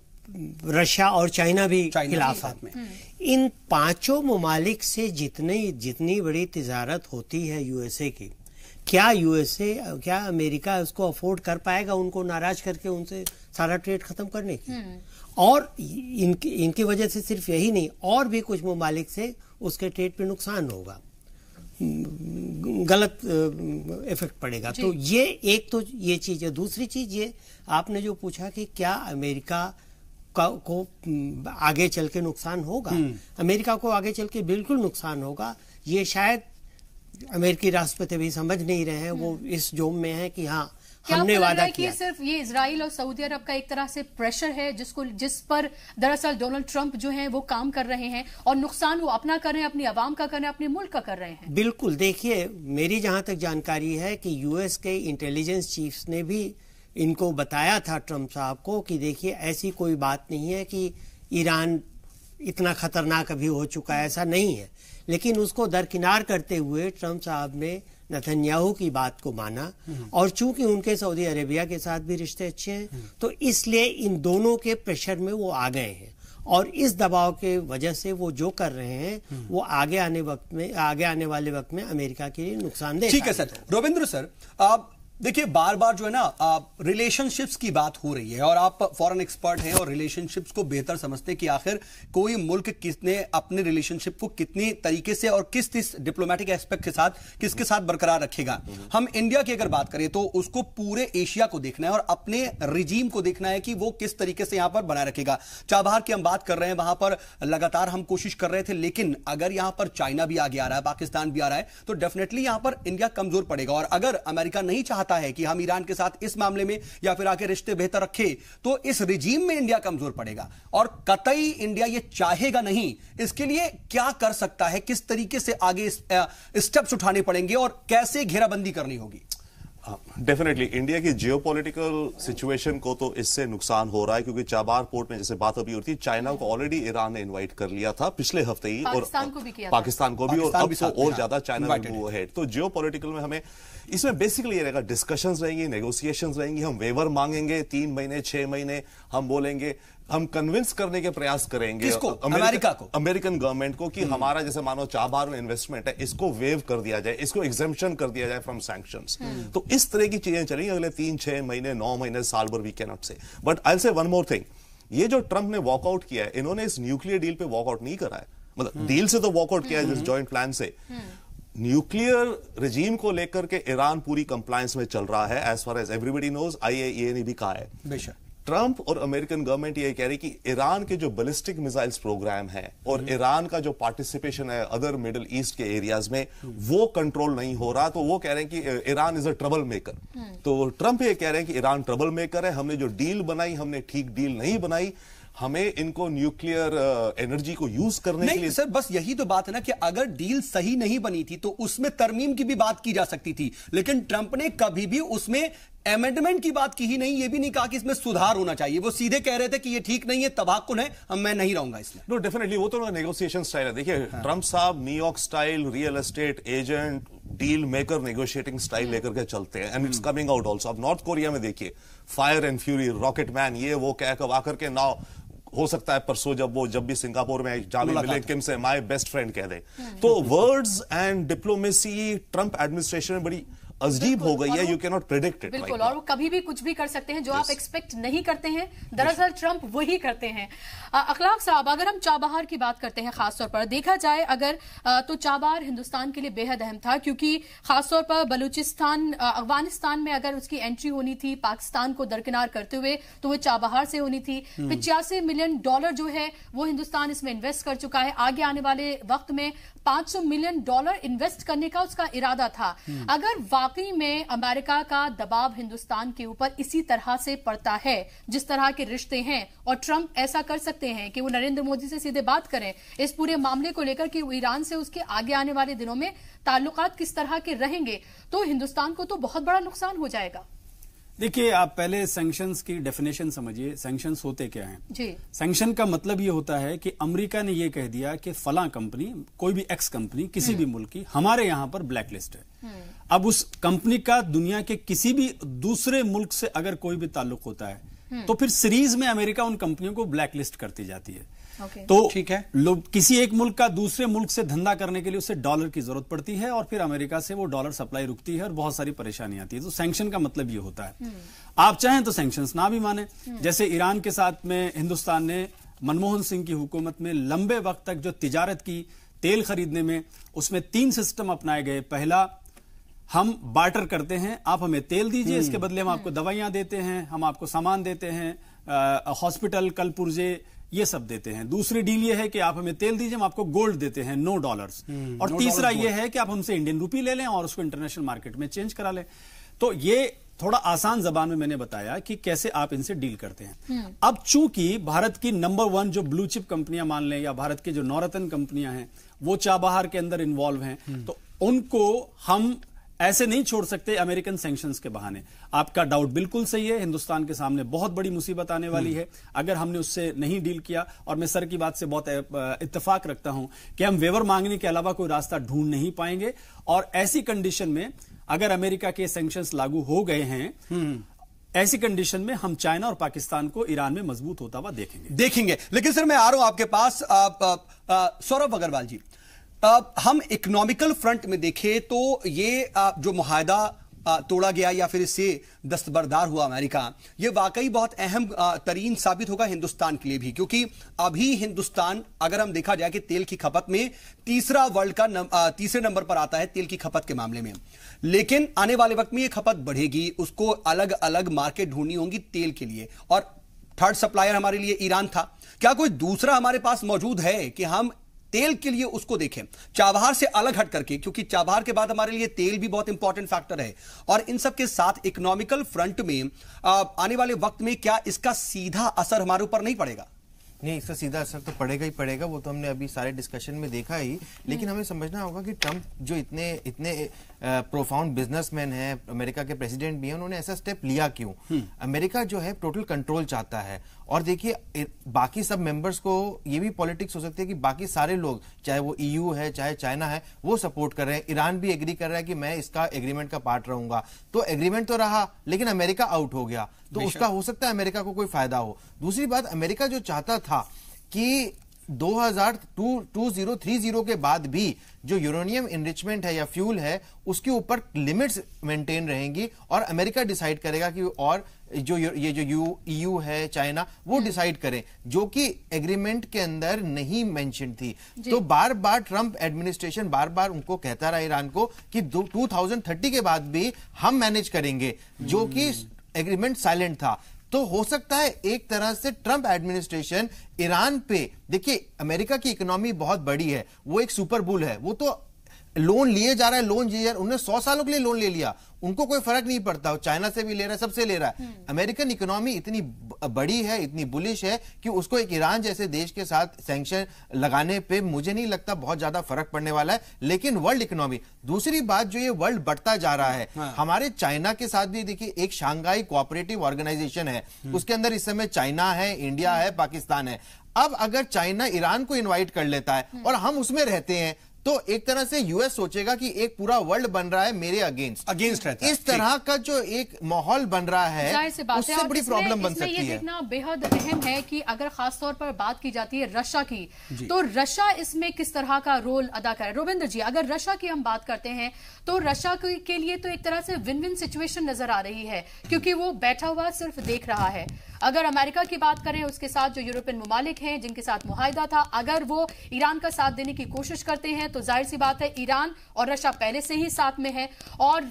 रशिया और चाइना भी खिलाफ में, इन 5 ममालिक से जितनी बड़ी तिजारत होती है यूएसए की, क्या अमेरिका उसको अफोर्ड कर पाएगा उनको नाराज करके उनसे सारा ट्रेड खत्म करने की? और इनकी वजह से सिर्फ यही नहीं, और भी कुछ ममालिक से उसके ट्रेड पे नुकसान होगा, गलत इफेक्ट पड़ेगा। तो ये एक तो ये चीज है। दूसरी चीज ये आपने जो पूछा कि क्या अमेरिका को आगे चल के नुकसान होगा, अमेरिका को आगे चल के बिल्कुल नुकसान होगा। ये शायद अमेरिकी राष्ट्रपति भी समझ नहीं रहे हैं, वो इस जोम में है कि हाँ हमने वादा किया। सिर्फ ये इजराइल और सऊदी अरब का एक तरह से प्रेशर है जिस पर दरअसल डोनाल्ड ट्रंप जो हैं वो काम कर रहे हैं, और नुकसान वो अपना कर रहे हैं, अपनी आवाम का कर रहे हैं, अपने मुल्क का कर रहे हैं। बिल्कुल, देखिए मेरी जहां तक जानकारी है कि यूएस के इंटेलिजेंस चीफ्स ने भी इनको बताया था ट्रंप साहब को कि देखिए ऐसी कोई बात नहीं है कि ईरान इतना खतरनाक अभी हो चुका है, ऐसा नहीं है। लेकिन उसको दरकिनार करते हुए ट्रंप साहब ने नेतन्याहू की बात को माना, और चूंकि उनके सऊदी अरेबिया के साथ भी रिश्ते अच्छे हैं तो इसलिए इन दोनों के प्रेशर में वो आ गए हैं, और इस दबाव के वजह से वो जो कर रहे हैं वो आगे आने वाले वक्त में अमेरिका के लिए नुकसानदेह। ठीक है सर। रविंद्र सर, आप देखिए बार बार जो है ना रिलेशनशिप्स की बात हो रही है, और आप फॉरेन एक्सपर्ट हैं और रिलेशनशिप्स को बेहतर समझते हैं कि आखिर कोई मुल्क किसने अपने रिलेशनशिप को कितनी तरीके से और किस डिप्लोमेटिक एस्पेक्ट के साथ किसके साथ बरकरार रखेगा। हम इंडिया की अगर बात करें तो उसको पूरे एशिया को देखना है और अपने रिजीम को देखना है कि वो किस तरीके से यहां पर बनाए रखेगा। चाबहार की हम बात कर रहे हैं, वहां पर लगातार हम कोशिश कर रहे थे, लेकिन अगर यहां पर चाइना भी आगे आ रहा है, पाकिस्तान भी आ रहा है, तो डेफिनेटली यहां पर इंडिया कमजोर पड़ेगा। और अगर अमेरिका नहीं चाहता है कि हम ईरान के साथ इस मामले में या फिर आगे रिश्ते बेहतर रखें, तो इस रिजीम में इंडिया कमजोर पड़ेगा, और कतई इंडिया ये चाहेगा नहीं। इसके लिए क्या कर सकता है, किस तरीके से आगे स्टेप्स उठाने पड़ेंगे और कैसे घेराबंदी करनी होगी? डेफिनेटली इंडिया की जियोपॉलिटिकल सिचुएशन को तो इससे नुकसान हो रहा है, क्योंकि चाबार पोर्ट में जैसे बात अभी होती, चाइना को ऑलरेडी ईरान ने इनवाइट कर लिया था पिछले हफ्ते ही, और पाकिस्तान को भी और अब तो और ज्यादा चाइना में मूव अहेड। तो जियोपॉलिटिकल में हमें इसमें बेसिकली ये रहेगा, डिस्कशंस रहेंगी, नेगोशिएशंस रहेंगी, हम वेवर मांगेंगे 3 महीने 6 महीने, हम बोलेंगे, हम कन्विंस करने के प्रयास करेंगे अमेरिका को, अमेरिकन गवर्नमेंट को कि हमारा जैसे मानो चाबार में इन्वेस्टमेंट है, इसको वेव कर दिया जाए, इसको एग्जेम्पशन कर दिया जाए फ्रॉम सैंक्शंस। तो इस तरह की चीजें चलेंगी अगले 3-6 महीने, 9 महीने, साल भर, वी कैन नॉट से। But I will say one more thing, ये जो ट्रंप ने वॉकआउट किया है, इन्होंने इस न्यूक्लियर डील पे वॉकआउट नहीं करा है, मतलब डील से तो वॉकआउट किया है, इस जॉइंट प्लान से। न्यूक्लियर रिजीम को लेकर के ईरान पूरी कंप्लायंस में चल रहा है, as far as everybody knows, IAEA ने भी कहा है। बेशक ट्रंप और अमेरिकन गवर्नमेंट ये कह रही कि ईरान के जो बैलिस्टिक मिसाइल्स प्रोग्राम है और ईरान का जो पार्टिसिपेशन है अदर मिडिल ईस्ट के एरियाज में, वो कंट्रोल नहीं हो रहा। तो वो कह रहे हैं कि Iran is a trouble maker. तो ट्रंप ये कह रहे हैं कि ईरान ट्रबल मेकर है, हमने जो डील बनाई हमने ठीक डील नहीं बनाई, हमें इनको न्यूक्लियर एनर्जी को यूज करने के लिए। सर बस यही तो बात है ना कि अगर डील सही नहीं बनी थी तो उसमें तरमीम की भी बात की जा सकती थी, लेकिन ट्रंप ने कभी भी उसमें अमेंडमेंट की बात की ही नहीं, ये भी नहीं कहा कि इसमें सुधार होना चाहिए। वो सीधे कह रहे थे कि ये ठीक नहीं है, तबाहकुन है, मैं नहीं रहूंगा इसमें। नो डेफिनेटली, वो तो नेगोशिएशन स्टाइल है। देखिए ट्रंप साहब New York style real estate agent, deal maker, negotiating style लेकर के चलते हैं, and it's coming out also. अब नॉर्थ कोरिया में देखिए, fire and fury, rocket man, ये वो कह कर आकर के नाउ हो सकता है परसों जब भी सिंगापुर में जावे मिले किम से माय बेस्ट फ्रेंड कह दे। तो words and diplomacy Trump administration में बड़ी अजीब हो गई है, you can not predict it. बिल्कुल, और वो कभी भी कुछ भी कर सकते हैं जो आप एक्सपेक्ट नहीं करते हैं, दरअसल ट्रंप वही करते हैं। अखलाक साहब, अगर हम चाबहार की बात करते हैं, खासतौर पर देखा जाए अगर तो चाबहार हिंदुस्तान के लिए बेहद अहम था, क्योंकि खासतौर पर बलूचिस्तान, अफगानिस्तान में अगर उसकी एंट्री होनी थी पाकिस्तान को दरकिनार करते हुए, तो वो चाबहार से होनी थी। $85 मिलियन जो है वो हिंदुस्तान इसमें इन्वेस्ट कर चुका है। आगे आने वाले वक्त में $500 मिलियन इन्वेस्ट करने का उसका इरादा था। अगर वाकई में अमेरिका का दबाव हिंदुस्तान के ऊपर इसी तरह से पड़ता है जिस तरह के रिश्ते हैं, और ट्रंप ऐसा कर सकते हैं कि वो नरेंद्र मोदी से सीधे बात करें इस पूरे मामले को लेकर कि ईरान से उसके आगे आने वाले दिनों में ताल्लुकात किस तरह के रहेंगे, तो हिंदुस्तान को तो बहुत बड़ा नुकसान हो जाएगा। देखिए, आप पहले सैंक्शंस की डेफिनेशन समझिए। सैंक्शंस होते क्या हैं? जी, सैंक्शन का मतलब ये होता है कि अमेरिका ने ये कह दिया कि फलां कंपनी, कोई भी एक्स कंपनी किसी भी मुल्क की, हमारे यहां पर ब्लैक लिस्ट है। अब उस कंपनी का दुनिया के किसी भी दूसरे मुल्क से अगर कोई भी ताल्लुक होता है तो फिर सीरीज में अमेरिका उन कंपनियों को ब्लैक लिस्ट करती जाती है। तो ठीक है, लोग किसी एक मुल्क का दूसरे मुल्क से धंधा करने के लिए उसे डॉलर की जरूरत पड़ती है और फिर अमेरिका से वो डॉलर सप्लाई रुकती है और बहुत सारी परेशानी आती है। तो सैंक्शन का मतलब ये होता है। आप चाहें तो सैंक्शंस ना भी माने, जैसे ईरान के साथ में हिंदुस्तान ने मनमोहन सिंह की हुकूमत में लंबे वक्त तक जो तिजारत की तेल खरीदने में, उसमें 3 सिस्टम अपनाए गए। पहला, हम बार्टर करते हैं, आप हमें तेल दीजिए, इसके बदले हम आपको दवाइयां देते हैं, हम आपको सामान देते हैं, हॉस्पिटल, कल पुर्जे, ये सब देते हैं। दूसरी डील ये है कि आप हमें तेल दीजिए, हम आपको गोल्ड देते हैं, $9। और तीसरा ये है कि आप हमसे इंडियन रूपी ले लें और उसको इंटरनेशनल मार्केट में चेंज करा लें। तो ये थोड़ा आसान जबान में मैंने बताया कि कैसे आप इनसे डील करते हैं। अब चूंकि भारत की नंबर 1 जो ब्लू चिप कंपनियां मान लें, या भारत की जो नौरत्न कंपनियां हैं, वो चाबहार के अंदर इन्वॉल्व हैं, तो उनको हम ऐसे नहीं छोड़ सकते अमेरिकन सैंक्शंस के बहाने। आपका डाउट बिल्कुल सही है, हिंदुस्तान के सामने बहुत बड़ी मुसीबत आने वाली है अगर हमने उससे नहीं डील किया। और मैं सर की बात से बहुत इत्तेफाक रखता हूं कि हम वेवर मांगने के अलावा कोई रास्ता ढूंढ नहीं पाएंगे। और ऐसी कंडीशन में अगर अमेरिका के सैंक्शंस लागू हो गए हैं, ऐसी कंडीशन में हम चाइना और पाकिस्तान को ईरान में मजबूत होता हुआ देखेंगे। लेकिन सर, मैं आ रहा हूं आपके पास। सौरभ अग्रवाल जी, हम इकोनॉमिकल फ्रंट में देखें तो ये जो मुआहदा तोड़ा गया या फिर इससे दस्तबरदार हुआ अमेरिका, ये वाकई बहुत अहम तरीन साबित होगा हिंदुस्तान के लिए भी, क्योंकि अभी हिंदुस्तान, अगर हम देखा जाए कि तेल की खपत में वर्ल्ड का तीसरे नंबर पर आता है तेल की खपत के मामले में। लेकिन आने वाले वक्त में ये खपत बढ़ेगी, उसको अलग अलग मार्केट ढूंढनी होंगी तेल के लिए, और थर्ड सप्लायर हमारे लिए ईरान था। क्या कोई दूसरा हमारे पास मौजूद है कि हम तेल के लिए उसको देखें, चाबहार से अलग हट करके, क्योंकि चाबहार के बाद हमारे लिए तेल भी बहुत इंपॉर्टेंट फैक्टर है। और इन सब के साथ इकोनॉमिकल फ्रंट में आने वाले वक्त में क्या इसका सीधा असर हमारे ऊपर नहीं पड़ेगा? नहीं, इसका सीधा असर तो पड़ेगा ही पड़ेगा, वो तो हमने अभी सारे डिस्कशन में देखा ही। लेकिन हमें समझना होगा कि ट्रंप जो इतने प्रोफाउंड बिजनेसमैन है, अमेरिका के प्रेसिडेंट भी हैं, उन्होंने ऐसा स्टेप लिया क्यों? अमेरिका जो है टोटल कंट्रोल चाहता है। और देखिए, बाकी सब मेंबर्स को ये भी पॉलिटिक्स हो सकती है कि बाकी सारे लोग, चाहे वो ईयू है चाहे चाइना है, वो सपोर्ट कर रहे हैं। ईरान भी एग्री कर रहा है कि मैं इसका एग्रीमेंट का पार्ट रहूंगा। तो एग्रीमेंट तो रहा, लेकिन अमेरिका आउट हो गया, तो उसका हो सकता है अमेरिका को कोई फायदा हो। दूसरी बात, अमेरिका जो चाहता था कि 2030 के बाद भी जो यूरेनियम एनरिचमेंट है या फ्यूल है, उसके ऊपर लिमिट्स मेंटेन रहेंगी और अमेरिका डिसाइड करेगा कि, और जो ये जो ईयू है, चाइना, वो डिसाइड करें, जो कि एग्रीमेंट के अंदर नहीं मेंशन थी। तो बार बार ट्रंप एडमिनिस्ट्रेशन बार बार उनको कहता रहा ईरान को कि 2030 के बाद भी हम मैनेज करेंगे, जो कि एग्रीमेंट साइलेंट था। तो हो सकता है एक तरह से ट्रंप एडमिनिस्ट्रेशन ईरान पे, देखिए अमेरिका की इकोनॉमी बहुत बड़ी है, वो एक सुपर बुल है, वो तो लोन लिए जा रहा है, उन्होंने 100 सालों के लिए लोन ले लिया, उनको कोई फर्क नहीं पड़ता, चाइना से भी ले रहा है, सबसे ले रहा है। अमेरिकन इकोनॉमी इतनी बड़ी है, इतनी बुलिश है कि उसको एक ईरान जैसे देश के साथ सैंक्शन लगाने पे मुझे नहीं लगता बहुत ज्यादा फर्क पड़ने वाला है। लेकिन वर्ल्ड इकोनॉमी, दूसरी बात जो ये वर्ल्ड बढ़ता जा रहा है, हमारे चाइना के साथ भी देखिए एक शांघाई कोऑपरेटिव ऑर्गेनाइजेशन है, उसके अंदर इस समय चाइना है, इंडिया है, पाकिस्तान है। अब अगर चाइना ईरान को इन्वाइट कर लेता है और हम उसमें रहते हैं, तो एक तरह से यूएस सोचेगा कि एक पूरा वर्ल्ड बन रहा है मेरे अगेंस्ट रहता है। इस तरह का जो एक माहौल बन रहा है, उससे बड़ी प्रॉब्लम बन सकती है। ये देखना बेहद अहम है कि अगर खास तौर पर बात की जाती है रशिया की, तो रशिया इसमें किस तरह का रोल अदा करे। रोविंद्र जी, अगर रशिया की हम बात करते हैं तो रशिया के लिए तो एक तरह से विन विन सिचुएशन नजर आ रही है, क्योंकि वो बैठा हुआ सिर्फ देख रहा है। अगर अमेरिका की बात करें, उसके साथ जो यूरोपियन ममालिक हैं जिनके साथ मुआहिदा था, अगर वो ईरान का साथ देने की कोशिश करते हैं तो जाहिर सी बात है ईरान और रशिया पहले से ही साथ में है। और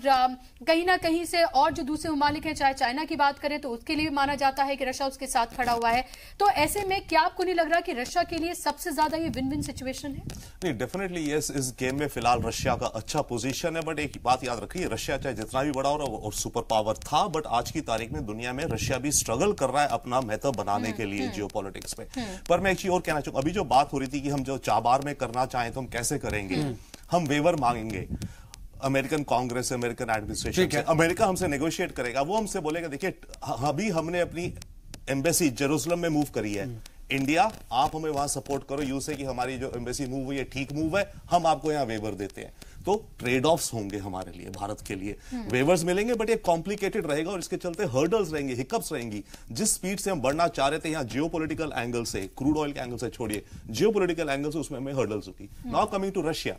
कहीं ना कहीं से और जो दूसरे ममालिक हैं, चाहे चाइना की बात करें तो उसके लिए माना जाता है कि रशिया उसके साथ खड़ा हुआ है। तो ऐसे में क्या आपको नहीं लग रहा कि रशिया के लिए सबसे ज्यादा ये विन विन सिचुएशन है? नहीं, डेफिनेटली यस, इस गेम में फिलहाल रशिया का अच्छा पोजीशन है, बट एक बात याद रखिए, रशिया चाहे जितना भी बड़ा हो रहा और सुपर पावर था, बट आज की तारीख में दुनिया में रशिया भी स्ट्रगल कर रहा है अपना महत्व बनाने के लिए जियोपॉलिटिक्स में। पर मैं एक चीज और कहना चाहूंगा, अभी जो बात हो रही थी कि हम जो चाबार में करना चाहें तो हम कैसे करेंगे, हम वेवर मांगेंगे अमेरिकन कांग्रेस, अमेरिकन एडमिनिस्ट्रेशन से, अमेरिका हमसे नेगोशिएट करेगा, वो हमसे बोलेगा देखिए अभी हमने अपनी एम्बेसी जेरूसलम में मूव करी है, इंडिया आप हमें वहां सपोर्ट करो, यू से कि हमारी जो एम्बेसी मूव हुई है ठीक मूव है, हम आपको यहां वेवर देते हैं। तो ट्रेड ऑफ्स होंगे हमारे लिए, भारत के लिए वेवर्स मिलेंगे, बट ये कॉम्प्लिकेटेड रहेगा और इसके चलते हर्डल्स रहेंगे, हिकअप्स रहेंगी। जिस स्पीड से हम बढ़ना चाह रहे थे यहाँ जियोपॉलिटिकल एंगल से, क्रूड ऑयल के एंगल से छोड़िए, जियोपॉलिटिकल एंगल से, उसमें हमें हर्डल्स होगी। Now coming to Russia,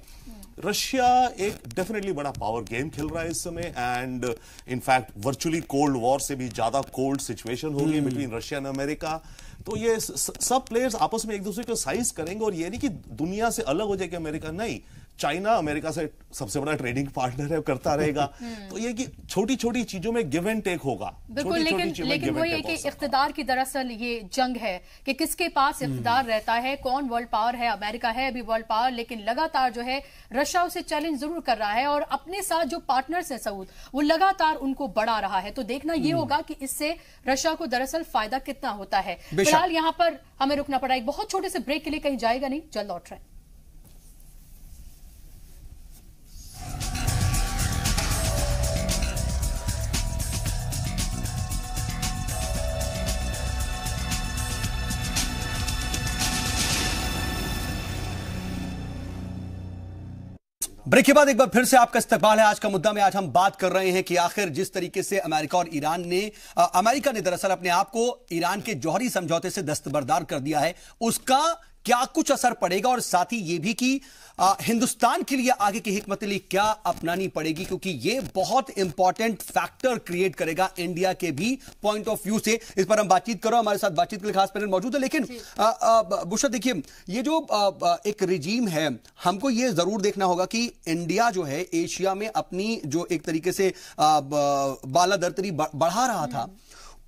Russia एक डेफिनेटली बड़ा पावर गेम खेल रहा है इस समय, and in fact virtually cold war से भी ज्यादा कोल्ड सिचुएशन होगी बिटवीन रशिया एंड अमेरिका। तो ये सब प्लेयर्स आपस में एक दूसरे को साइज करेंगे, और ये नहीं कि दुनिया से अलग हो जाएगी अमेरिका, नहीं, चाइना अमेरिका से सबसे बड़ा ट्रेडिंग पार्टनर है, करता रहेगा। तो ये कि छोटी छोटी चीजों में गिव एंड टेक होगा। बिल्कुल, लेकिन वही है कि इख्तिदार की दरअसल ये जंग है कि किसके पास इख्तिदार रहता है, कौन वर्ल्ड पावर है। अमेरिका है अभी वर्ल्ड पावर, लेकिन लगातार जो है रशिया उसे चैलेंज जरूर कर रहा है, और अपने साथ जो पार्टनर्स हैं सऊद, वो लगातार उनको बढ़ा रहा है। तो देखना ये होगा कि इससे रशिया को दरअसल फायदा कितना होता है। फिलहाल यहाँ पर हमें रुकना पड़ा एक बहुत छोटे से ब्रेक के लिए, कहीं जाएगा नहीं, जल्द लौट रहे हैं। ब्रेक के बाद एक बार फिर से आपका इस्तकबाल है। आज का मुद्दा में आज हम बात कर रहे हैं कि आखिर जिस तरीके से अमेरिका और ईरान ने अमेरिका ने दरअसल अपने आप को ईरान के जौहरी समझौते से दस्तबरदार कर दिया है, उसका क्या कुछ असर पड़ेगा, और साथ ही यह भी कि हिंदुस्तान के लिए आगे की हिकमत अमली क्या अपनानी पड़ेगी, क्योंकि यह बहुत इंपॉर्टेंट फैक्टर क्रिएट करेगा इंडिया के भी पॉइंट ऑफ व्यू से। इस पर हम बातचीत करो, हमारे साथ बातचीत के लिए खास पैनल मौजूद है। लेकिन बुशरा, देखिए ये जो एक रिजीम है, हमको यह जरूर देखना होगा कि इंडिया जो है एशिया में अपनी जो एक तरीके से बालादरतरी बढ़ा रहा था,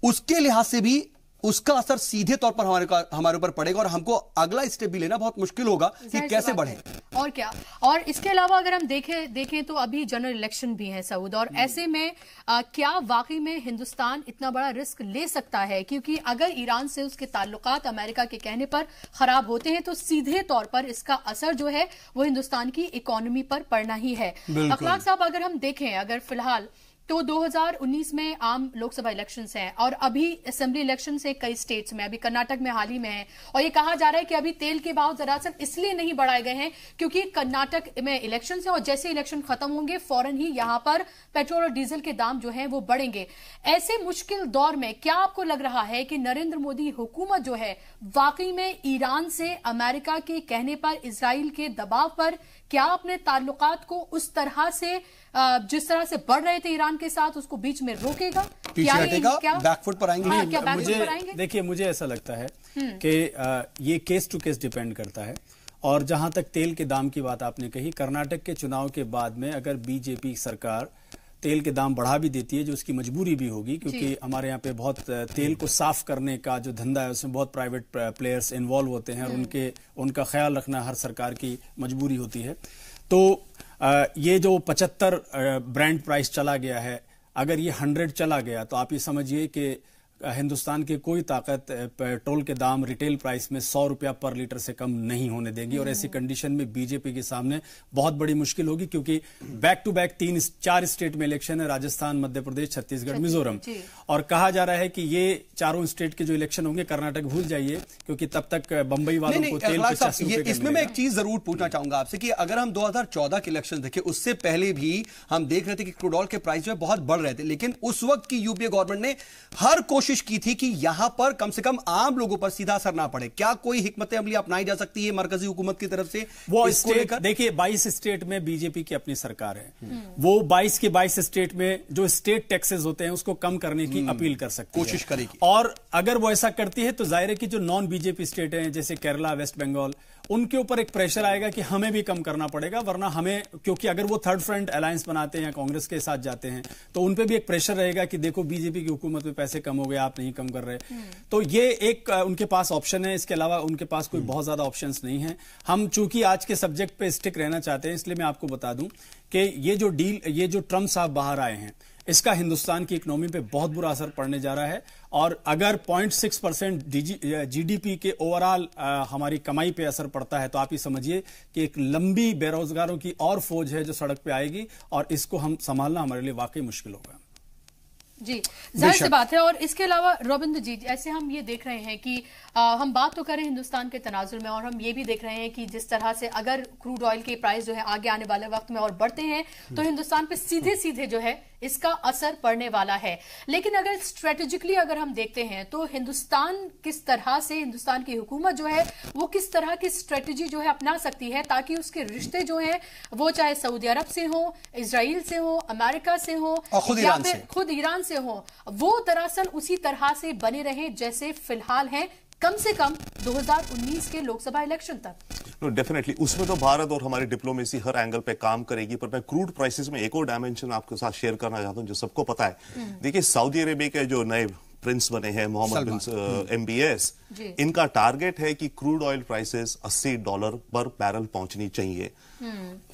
उसके लिहाज से भी उसका असर सीधे तौर पर हमारे ऊपर पड़ेगा, और हमको अगला स्टेप भी लेना बहुत मुश्किल होगा कि कैसे बढ़े। और क्या, और इसके अलावा अगर हम देखें तो अभी जनरल इलेक्शन भी है सऊद, और ऐसे में क्या वाकई में हिंदुस्तान इतना बड़ा रिस्क ले सकता है? क्योंकि अगर ईरान से उसके ताल्लुकात अमेरिका के कहने पर खराब होते हैं तो सीधे तौर पर इसका असर जो है वो हिंदुस्तान की इकोनॉमी पर पड़ना ही है। अखलाक साहब, अगर हम देखें, अगर फिलहाल तो 2019 में आम लोकसभा इलेक्शंस हैं, और अभी असेंबली इलेक्शंस है कई स्टेट्स में, अभी कर्नाटक में हाल ही में है, और ये कहा जा रहा है कि अभी तेल के भाव दरअसल इसलिए नहीं बढ़ाए गए हैं क्योंकि कर्नाटक में इलेक्शंस है, और जैसे इलेक्शन खत्म होंगे फौरन ही यहां पर पेट्रोल और डीजल के दाम जो हैं वो बढ़ेंगे। ऐसे मुश्किल दौर में क्या आपको लग रहा है कि नरेंद्र मोदी हुकूमत जो है वाकई में ईरान से अमेरिका के कहने पर, इजराइल के दबाव पर, क्या अपने ताल्लुकात को उस तरह से जिस तरह से बढ़ रहे थे ईरान के साथ, उसको बीच में रोकेगा, पीछे हटेगा, बैकफुट पर आएंगे? क्या बैकफुट पर आएंगे? देखिए, मुझे ऐसा लगता है कि ये केस टू केस डिपेंड करता है। और जहां तक तेल के दाम की बात आपने कही, कर्नाटक के चुनाव के बाद में अगर बीजेपी सरकार तेल के दाम बढ़ा भी देती है, जो उसकी मजबूरी भी होगी, क्योंकि हमारे यहाँ पे बहुत तेल को साफ करने का जो धंधा है उसमें बहुत प्राइवेट प्लेयर्स इन्वॉल्व होते हैं, और उनका ख्याल रखना हर सरकार की मजबूरी होती है। तो ये जो 75 ब्रांड प्राइस चला गया है, अगर ये 100 चला गया तो आप ये समझिए कि हिंदुस्तान की कोई ताकत पेट्रोल के दाम रिटेल प्राइस में 100 रुपया पर लीटर से कम नहीं होने देगी, और ऐसी कंडीशन में बीजेपी के सामने बहुत बड़ी मुश्किल होगी, क्योंकि बैक टू बैक 3-4 स्टेट में इलेक्शन है, राजस्थान, मध्य प्रदेश, छत्तीसगढ़, मिजोरम, और कहा जा रहा है कि ये चारों स्टेट के जो इलेक्शन होंगे, कर्नाटक भूल जाइए, क्योंकि तब तक बंबई वालों को तेल 50 रुपए का। इसमें मैं एक चीज जरूर पूछना चाहूंगा आपसे कि अगर हम 2014 के इलेक्शन देखें, उससे पहले भी हम देख रहे थे कि क्रूड ऑयल के प्राइस जो है बहुत बढ़ रहे थे, लेकिन उस वक्त की यूपीए गवर्नमेंट ने हर कोशिश कोशिश की थी कि यहां पर कम से कम आम लोगों पर सीधा असर ना पड़े। क्या कोई हिकमत अमली अपनाई जा सकती है मरकजी हुकूमत की तरफ से? वो स्टेट देखिए, 22 स्टेट में बीजेपी की अपनी सरकार है, वो 22 के 22 स्टेट में जो स्टेट टैक्सेस होते हैं उसको कम करने की अपील कर सकती है, कोशिश करेगी। और अगर वो ऐसा करती है तो जाहिर है कि जो नॉन बीजेपी स्टेट हैं जैसे केरला, वेस्ट बंगाल, उनके ऊपर एक प्रेशर आएगा कि हमें भी कम करना पड़ेगा, वरना हमें, क्योंकि अगर वो थर्ड फ्रंट अलायंस बनाते हैं या कांग्रेस के साथ जाते हैं तो उन पे भी एक प्रेशर रहेगा कि देखो बीजेपी की हुकूमत में पैसे कम हो गए, आप नहीं कम कर रहे। तो ये एक उनके पास ऑप्शन है, इसके अलावा उनके पास कोई बहुत ज्यादा ऑप्शंस नहीं है। हम चूंकि आज के सब्जेक्ट पे स्टिक रहना चाहते हैं, इसलिए मैं आपको बता दूं कि ये जो ट्रम्प साहब बाहर आए हैं, इसका हिंदुस्तान की इकोनॉमी पे बहुत बुरा असर पड़ने जा रहा है। और अगर 0.6% जीडीपी के ओवरऑल हमारी कमाई पे असर पड़ता है तो आप ये समझिए कि एक लंबी बेरोजगारों की और फौज है जो सड़क पे आएगी, और इसको हम संभालना हमारे लिए वाकई मुश्किल होगा। जी, जाहिर सी बात है। और इसके अलावा रविंद्र जी, ऐसे हम ये देख रहे हैं कि हम बात तो करें हिंदुस्तान के तनाजुर में, और हम ये भी देख रहे हैं कि जिस तरह से अगर क्रूड ऑयल के प्राइस जो है आगे आने वाले वक्त में और बढ़ते हैं तो हिंदुस्तान पे सीधे सीधे जो है इसका असर पड़ने वाला है। लेकिन अगर स्ट्रेटेजिकली अगर हम देखते हैं तो हिंदुस्तान किस तरह से, हिंदुस्तान की हुकूमत जो है वो किस तरह की स्ट्रेटेजी जो है अपना सकती है ताकि उसके रिश्ते जो हैं वो चाहे सऊदी अरब से हो, इजराइल से हो, अमेरिका से हो, या फिर खुद ईरान से हो, वो दरअसल उसी तरह से बने रहे जैसे फिलहाल हैं, कम से कम 2019 के लोकसभा इलेक्शन तक। डेफिनेटली उसमें तो भारत और हमारी डिप्लोमेसी हर एंगल पे काम करेगी। पर मैं क्रूड प्राइसेस में एक और डायमेंशन आपके साथ शेयर करना चाहता हूं जो सबको पता है। देखिए, सऊदी अरेबिया के जो नए प्रिंस बने हैं मोहम्मद बिन MBS, इनका टारगेट है कि क्रूड ऑयल प्राइसेस $80 पर बैरल पहुंचनी चाहिए।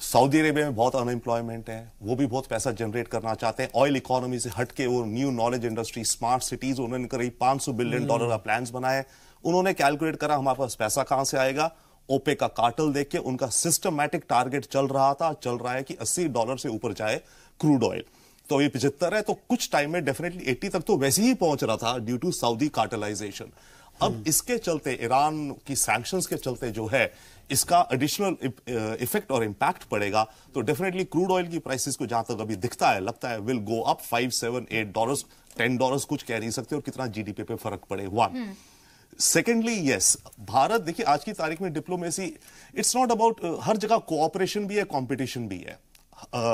सऊदी अरेबिया में बहुत अनएम्प्लॉयमेंट है, वो भी बहुत पैसा जनरेट करना चाहते हैं। ऑयल इकोनॉमी से हटके वो new knowledge industry, smart cities, उन्होंने करीब $500 बिलियन का प्लान बनाए। उन्होंने कैलकुलेट करा हमारे पास पैसा कहां से आएगा। ओपेक का कार्टल देख के उनका सिस्टमैटिक टारगेट चल रहा है कि $80 से ऊपर जाए क्रूड ऑयल। तो ये 75 है, तो कुछ टाइम में डेफिनेटली 80 तक तो वैसे ही पहुंच रहा था ड्यू टू सऊदी कार्टेलाइजेशन। अब इसके चलते, ईरान की सैंक्शंस के चलते जो है इसका एडिशनल इफेक्ट और इंपैक्ट पड़ेगा। तो डेफिनेटली क्रूड ऑयल की प्राइसेस को जहां तक अभी दिखता है, लगता है विल गो अप $5, $7, $8, $10 कुछ कह नहीं सकते, और कितना जीडीपी पे फर्क पड़े। वन सेकेंडली, यस, भारत देखिए आज की तारीख में डिप्लोमेसी, इट्स नॉट अबाउट, हर जगह कोऑपरेशन भी है, कंपटीशन भी है,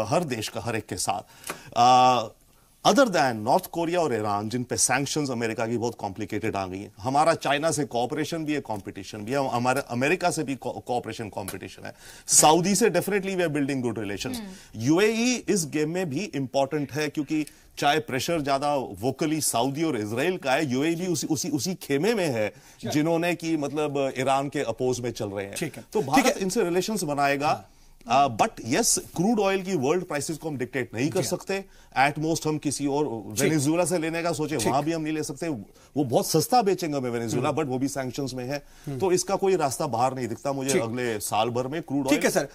हर देश का हर एक के साथ। अदर दैन नॉर्थ कोरिया और ईरान, जिन पे सैंक्शंस अमेरिका की बहुत कॉम्प्लिकेटेड आ गई हैं, हमारा चाइना से कोऑपरेशन भी है, कंपटीशन भी है, हमारे अमेरिका से भी कोऑपरेशन कंपटीशन है, सऊदी से definitely we are building good relations. UAE इस गेम में भी इंपॉर्टेंट है क्योंकि चाहे प्रेशर ज्यादा वोकली सऊदी और इजराइल का है, यूएई भी उसी खेमे में है जिन्होंने की मतलब ईरान के अपोज में चल रहे हैं। तो भारत इनसे रिलेशंस बनाएगा। बट यस, क्रूड ऑयल की वर्ल्ड प्राइसेस को हम डिक्टेट नहीं कर सकते। एट मोस्ट हम किसी और वेनेजुएला से लेने का सोचे, वहां भी हम नहीं ले सकते, वो बहुत सस्ता बेचेंगे हमें वेनेजुएला, बट वो भी सैंक्शंस में है। तो इसका कोई रास्ता बाहर नहीं दिखता मुझे अगले साल भर में क्रूड ऑयल। ठीक है सर,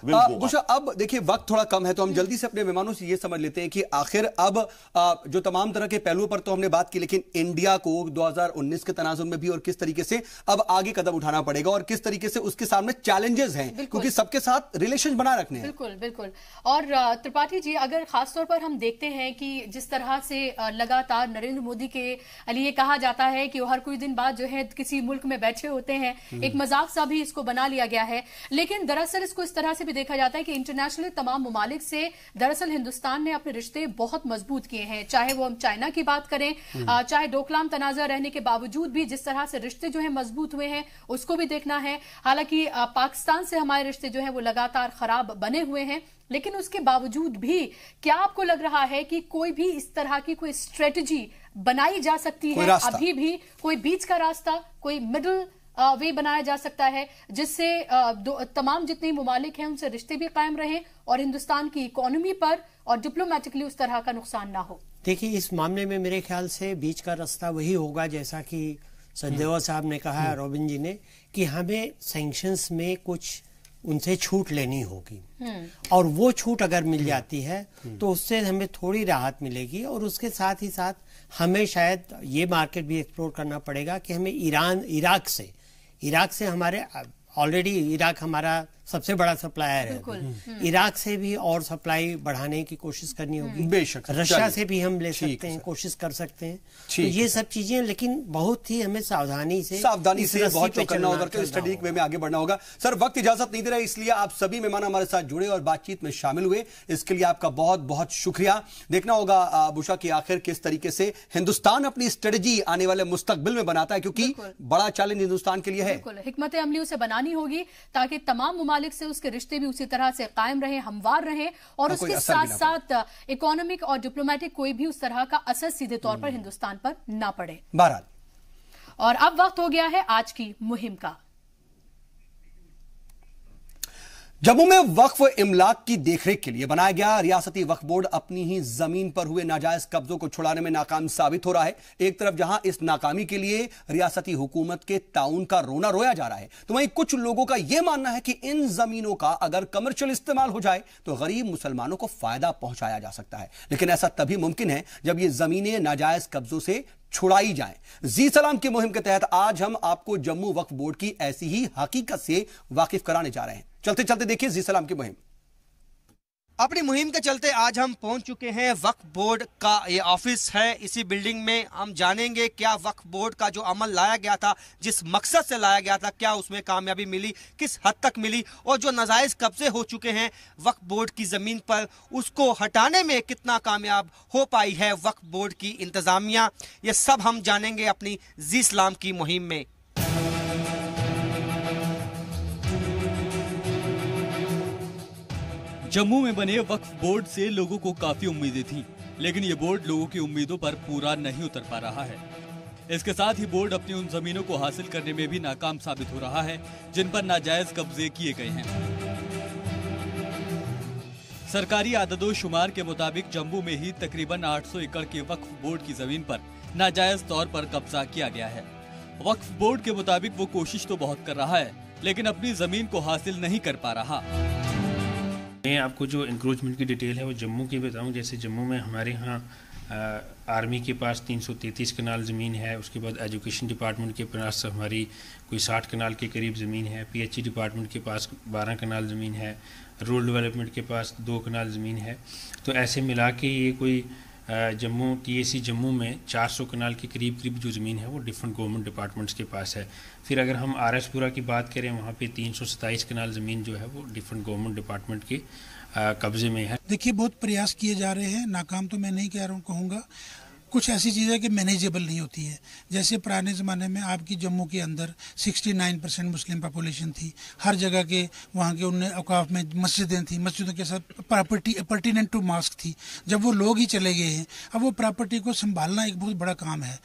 अब देखिए वक्त थोड़ा कम है तो हम जल्दी से अपने मेहमानों से ये समझ लेते हैं कि आखिर अब जो तमाम तरह के पहलुओं पर तो हमने बात की, लेकिन इंडिया को 2019 के तनाजुर में भी और किस तरीके से अब आगे कदम उठाना पड़ेगा और किस तरीके से उसके सामने चैलेंजेस हैं, क्योंकि सबके साथ रिलेशन बना रखने हैं। बिल्कुल बिल्कुल। और त्रिपाठी जी, अगर खासतौर पर हम देखते हैं कि जिस तरह से लगातार नरेंद्र मोदी के लिए कहा जाता है कि वो हर कुछ दिन बाद जो है किसी मुल्क में बैठे होते हैं, एक मजाक सा भी इसको बना लिया गया है, लेकिन दरअसल इसको इस तरह से भी देखा जाता है कि इंटरनेशनली तमाम ममालिक से दरअसल हिंदुस्तान ने अपने रिश्ते बहुत मजबूत किए हैं। चाहे वो हम चाइना की बात करें, चाहे डोकलाम तनाज़ा रहने के बावजूद भी जिस तरह से रिश्ते जो है मजबूत हुए हैं उसको भी देखना है। हालांकि पाकिस्तान से हमारे रिश्ते जो है वो लगातार खराब बने हुए हैं, लेकिन उसके बावजूद भी क्या आपको लग रहा है कि कोई भी इस तरह की कोई स्ट्रेटजी बनाई जा सकती है? अभी भी कोई बीच का रास्ता, कोई मिडिल वे बनाया जा सकता है जिससे तमाम जितने ममालिक हैं उनसे रिश्ते भी कायम रहें और हिंदुस्तान की इकोनॉमी पर और डिप्लोमेटिकली उस तरह का नुकसान ना हो? देखिए, इस मामले में मेरे ख्याल से बीच का रास्ता वही होगा जैसा कि संदेवा साहब ने कहा, रॉबिन जी ने, कि हमें सैंक्शंस में कुछ उनसे छूट लेनी होगी, और वो छूट अगर मिल जाती है तो उससे हमें थोड़ी राहत मिलेगी। और उसके साथ ही साथ हमें शायद ये मार्केट भी एक्सप्लोर करना पड़ेगा कि हमें इराक से हमारे ऑलरेडी इराक हमारा सबसे बड़ा सप्लायर है। इराक से भी और सप्लाई बढ़ाने की कोशिश करनी होगी, बेशक। रशिया से भी हम ले सकते हैं, कोशिश कर सकते हैं। तो ये सब चीजें, लेकिन बहुत ही हमें सावधानी से बहुत चौकन्ना होकर स्टडी वे में आगे बढ़ना होगा। सर, वक्त इजाजत नहीं दे रहा, इसलिए आप सभी मेहमान हमारे साथ जुड़े और बातचीत में शामिल हुए, इसके लिए आपका बहुत बहुत शुक्रिया। देखना होगा बुशा की आखिर किस तरीके से हिंदुस्तान अपनी स्ट्रेटजी आने वाले मुस्तकबिल में बनाता है, क्योंकि बड़ा चैलेंज हिंदुस्तान के लिए है। हिकमत अमली उसे बनानी होगी ताकि तमाम ममालिक से उसके रिश्ते भी उसी तरह से कायम रहे, हमवार रहे, और उसके साथ साथ इकोनॉमिक और डिप्लोमेटिक कोई भी उस तरह का असर सीधे तौर पर हिंदुस्तान पर ना पड़े। बहरहाल, और अब वक्त हो गया है आज की मुहिम का। जम्मू में वक्फ इमलाक की देखरेख के लिए बनाया गया रियासती वक्फ बोर्ड अपनी ही जमीन पर हुए नाजायज कब्जों को छुड़ाने में नाकाम साबित हो रहा है। एक तरफ जहां इस नाकामी के लिए रियासती हुकूमत के ताउन का रोना रोया जा रहा है, तो वहीं कुछ लोगों का यह मानना है कि इन जमीनों का अगर कमर्शियल इस्तेमाल हो जाए तो गरीब मुसलमानों को फायदा पहुंचाया जा सकता है। लेकिन ऐसा तभी मुमकिन है जब ये जमीनें नाजायज कब्जों से छुड़ाई जाएं। जी सलाम की मुहिम के तहत आज हम आपको जम्मू वक्फ बोर्ड की ऐसी ही हकीकत से वाकिफ कराने जा रहे हैं। चलते चलते देखिए जी सलाम की मुहिम। अपनी मुहिम के चलते आज हम पहुंच चुके हैं वक्फ बोर्ड का ये ऑफिस है। इसी बिल्डिंग में हम जानेंगे क्या वक्फ बोर्ड का जो अमल लाया गया था, जिस मकसद से लाया गया था, क्या उसमें कामयाबी मिली, किस हद तक मिली, और जो नाजायज कब्जे हो चुके हैं वक्फ बोर्ड की जमीन पर, उसको हटाने में कितना कामयाब हो पाई है वक्फ बोर्ड की इंतजामिया। ये सब हम जानेंगे अपनी जी सलाम की मुहिम में। जम्मू में बने वक्फ बोर्ड से लोगों को काफी उम्मीदें थीं, लेकिन ये बोर्ड लोगों की उम्मीदों पर पूरा नहीं उतर पा रहा है। इसके साथ ही बोर्ड अपनी उन जमीनों को हासिल करने में भी नाकाम साबित हो रहा है जिन पर नाजायज कब्जे किए गए हैं। सरकारी आददोशुमार के मुताबिक जम्मू में ही तकरीबन 800 एकड़ के वक्फ बोर्ड की जमीन पर नाजायज तौर पर कब्जा किया गया है। वक्फ बोर्ड के मुताबिक वो कोशिश तो बहुत कर रहा है, लेकिन अपनी जमीन को हासिल नहीं कर पा रहा। मैं आपको जो इंक्रोचमेंट की डिटेल है वो जम्मू की बताऊं। जैसे जम्मू में हमारे यहाँ आर्मी के पास 333 कनाल ज़मीन है, उसके बाद एजुकेशन डिपार्टमेंट के पास हमारी कोई 60 कनाल के करीब ज़मीन है, पीएचई डिपार्टमेंट के पास 12 कनाल ज़मीन है, रूरल डेवलपमेंट के पास 2 कनाल ज़मीन है। तो ऐसे मिला के ये कोई जम्मू टीएसी जम्मू में 400 कनाल के करीब जो ज़मीन है वो डिफरेंट गवर्नमेंट डिपार्टमेंट्स के पास है। फिर अगर हम आरएसपुरा की बात करें, वहाँ पे 327 कनाल ज़मीन जो है वो डिफरेंट गवर्नमेंट डिपार्टमेंट के कब्जे में है। देखिए, बहुत प्रयास किए जा रहे हैं, नाकाम तो मैं नहीं कह रहा हूँ, कहूँगा कुछ ऐसी चीज़ें कि मैनेजेबल नहीं होती है। जैसे पुराने ज़माने में आपकी जम्मू के अंदर 69% मुस्लिम पॉपुलेशन थी, हर जगह के वहाँ के उन औकाफ में मस्जिदें थी, मस्जिदों के साथ प्रॉपर्टी पर्टिनेंट टू मॉस्क थी। जब वो लोग ही चले गए हैं, अब वो प्रॉपर्टी को संभालना एक बहुत बड़ा काम है।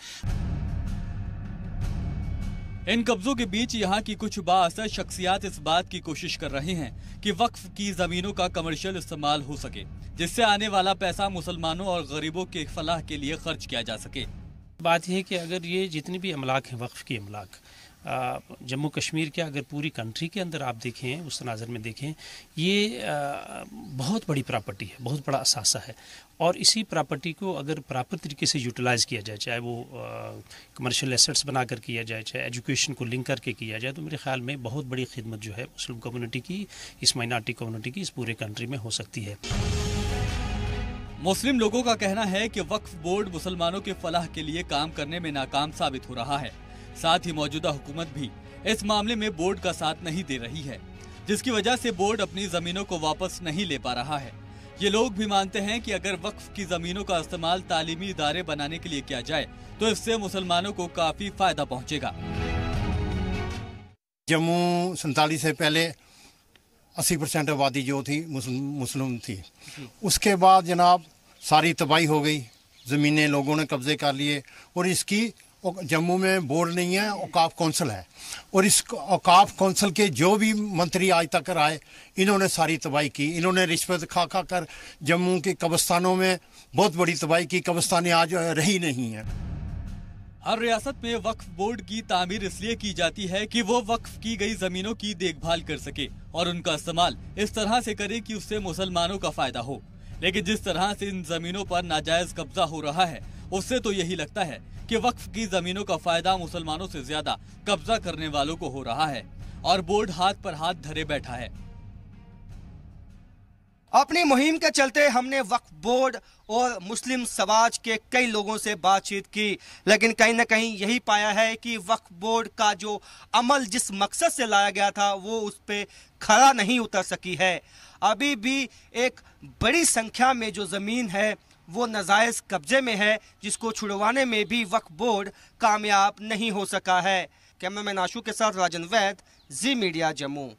इन कब्जों के बीच यहाँ की कुछ बाअसर शख्सियात इस बात की कोशिश कर रहे हैं कि वक्फ की जमीनों का कमर्शियल इस्तेमाल हो सके, जिससे आने वाला पैसा मुसलमानों और गरीबों के फलाह के लिए खर्च किया जा सके। बात यह है कि अगर ये जितनी भी अमलाक हैं वक्फ के अमलाक जम्मू कश्मीर के, अगर पूरी कंट्री के अंदर आप देखें, उस तनाज़र में देखें, ये बहुत बड़ी प्रॉपर्टी है, बहुत बड़ा असासा है। और इसी प्रॉपर्टी को अगर प्रॉपर तरीके से यूटिलाइज़ किया जाए, चाहे वो कमर्शियल एसेट्स बनाकर किया जाए, चाहे एजुकेशन को लिंक करके किया जाए, तो मेरे ख्याल में बहुत बड़ी खिदमत जो है मुस्लिम कम्युनिटी की, इस माइनॉरिटी कम्युनिटी की, इस पूरे कंट्री में हो सकती है। मुस्लिम लोगों का कहना है कि वक्फ बोर्ड मुसलमानों के फलाह के लिए काम करने में नाकाम साबित हो रहा है। साथ ही मौजूदा हुकूमत भी इस मामले में बोर्ड का साथ नहीं दे रही है, जिसकी वजह से बोर्ड अपनी जमीनों को वापस नहीं ले पा रहा है। ये लोग भी मानते हैं कि अगर वक्फ की जमीनों का इस्तेमाल तालीमी इदारे बनाने के लिए किया जाए तो इससे मुसलमानों को काफी फायदा पहुंचेगा। जम्मू 47 से पहले 80% आबादी जो थी मुस्लिम थी। उसके बाद जनाब सारी तबाही हो गई, ज़मीनें लोगों ने कब्जे कर लिए, और इसकी जम्मू में बोर्ड नहीं है, औकाफ कौंसिल है। और इस औकाफ कौंसिल के जो भी मंत्री आज तक आए, इन्होंने सारी तबाही की। इन्होंने रिश्वत खा कर जम्मू के कब्रिस्तानों में बहुत बड़ी तबाही की। कब्रिस्तानें आज रही नहीं है। हर रियासत में वक्फ बोर्ड की तामीर इसलिए की जाती है कि वो वक्फ की गई जमीनों की देखभाल कर सके और उनका इस्तेमाल इस तरह से करे कि उससे मुसलमानों का फायदा हो। लेकिन जिस तरह से इन जमीनों पर नाजायज कब्जा हो रहा है, उससे तो यही लगता है कि वक्फ की जमीनों का फायदा मुसलमानों से ज्यादा कब्जा करने वालों को हो रहा है और बोर्ड हाथ पर हाथ धरे बैठा है। अपनी मुहिम के चलते हमने वक्फ बोर्ड और मुस्लिम समाज के कई लोगों से बातचीत की, लेकिन कहीं ना कहीं यही पाया है कि वक्फ बोर्ड का जो अमल जिस मकसद से लाया गया था वो उस पे खरा नहीं उतर सकी है। अभी भी एक बड़ी संख्या में जो ज़मीन है वो नाजायज़ कब्जे में है, जिसको छुड़वाने में भी वक्फ बोर्ड कामयाब नहीं हो सका है। कैमरामैन आशु के साथ राजन वैद, जी मीडिया, जम्मू।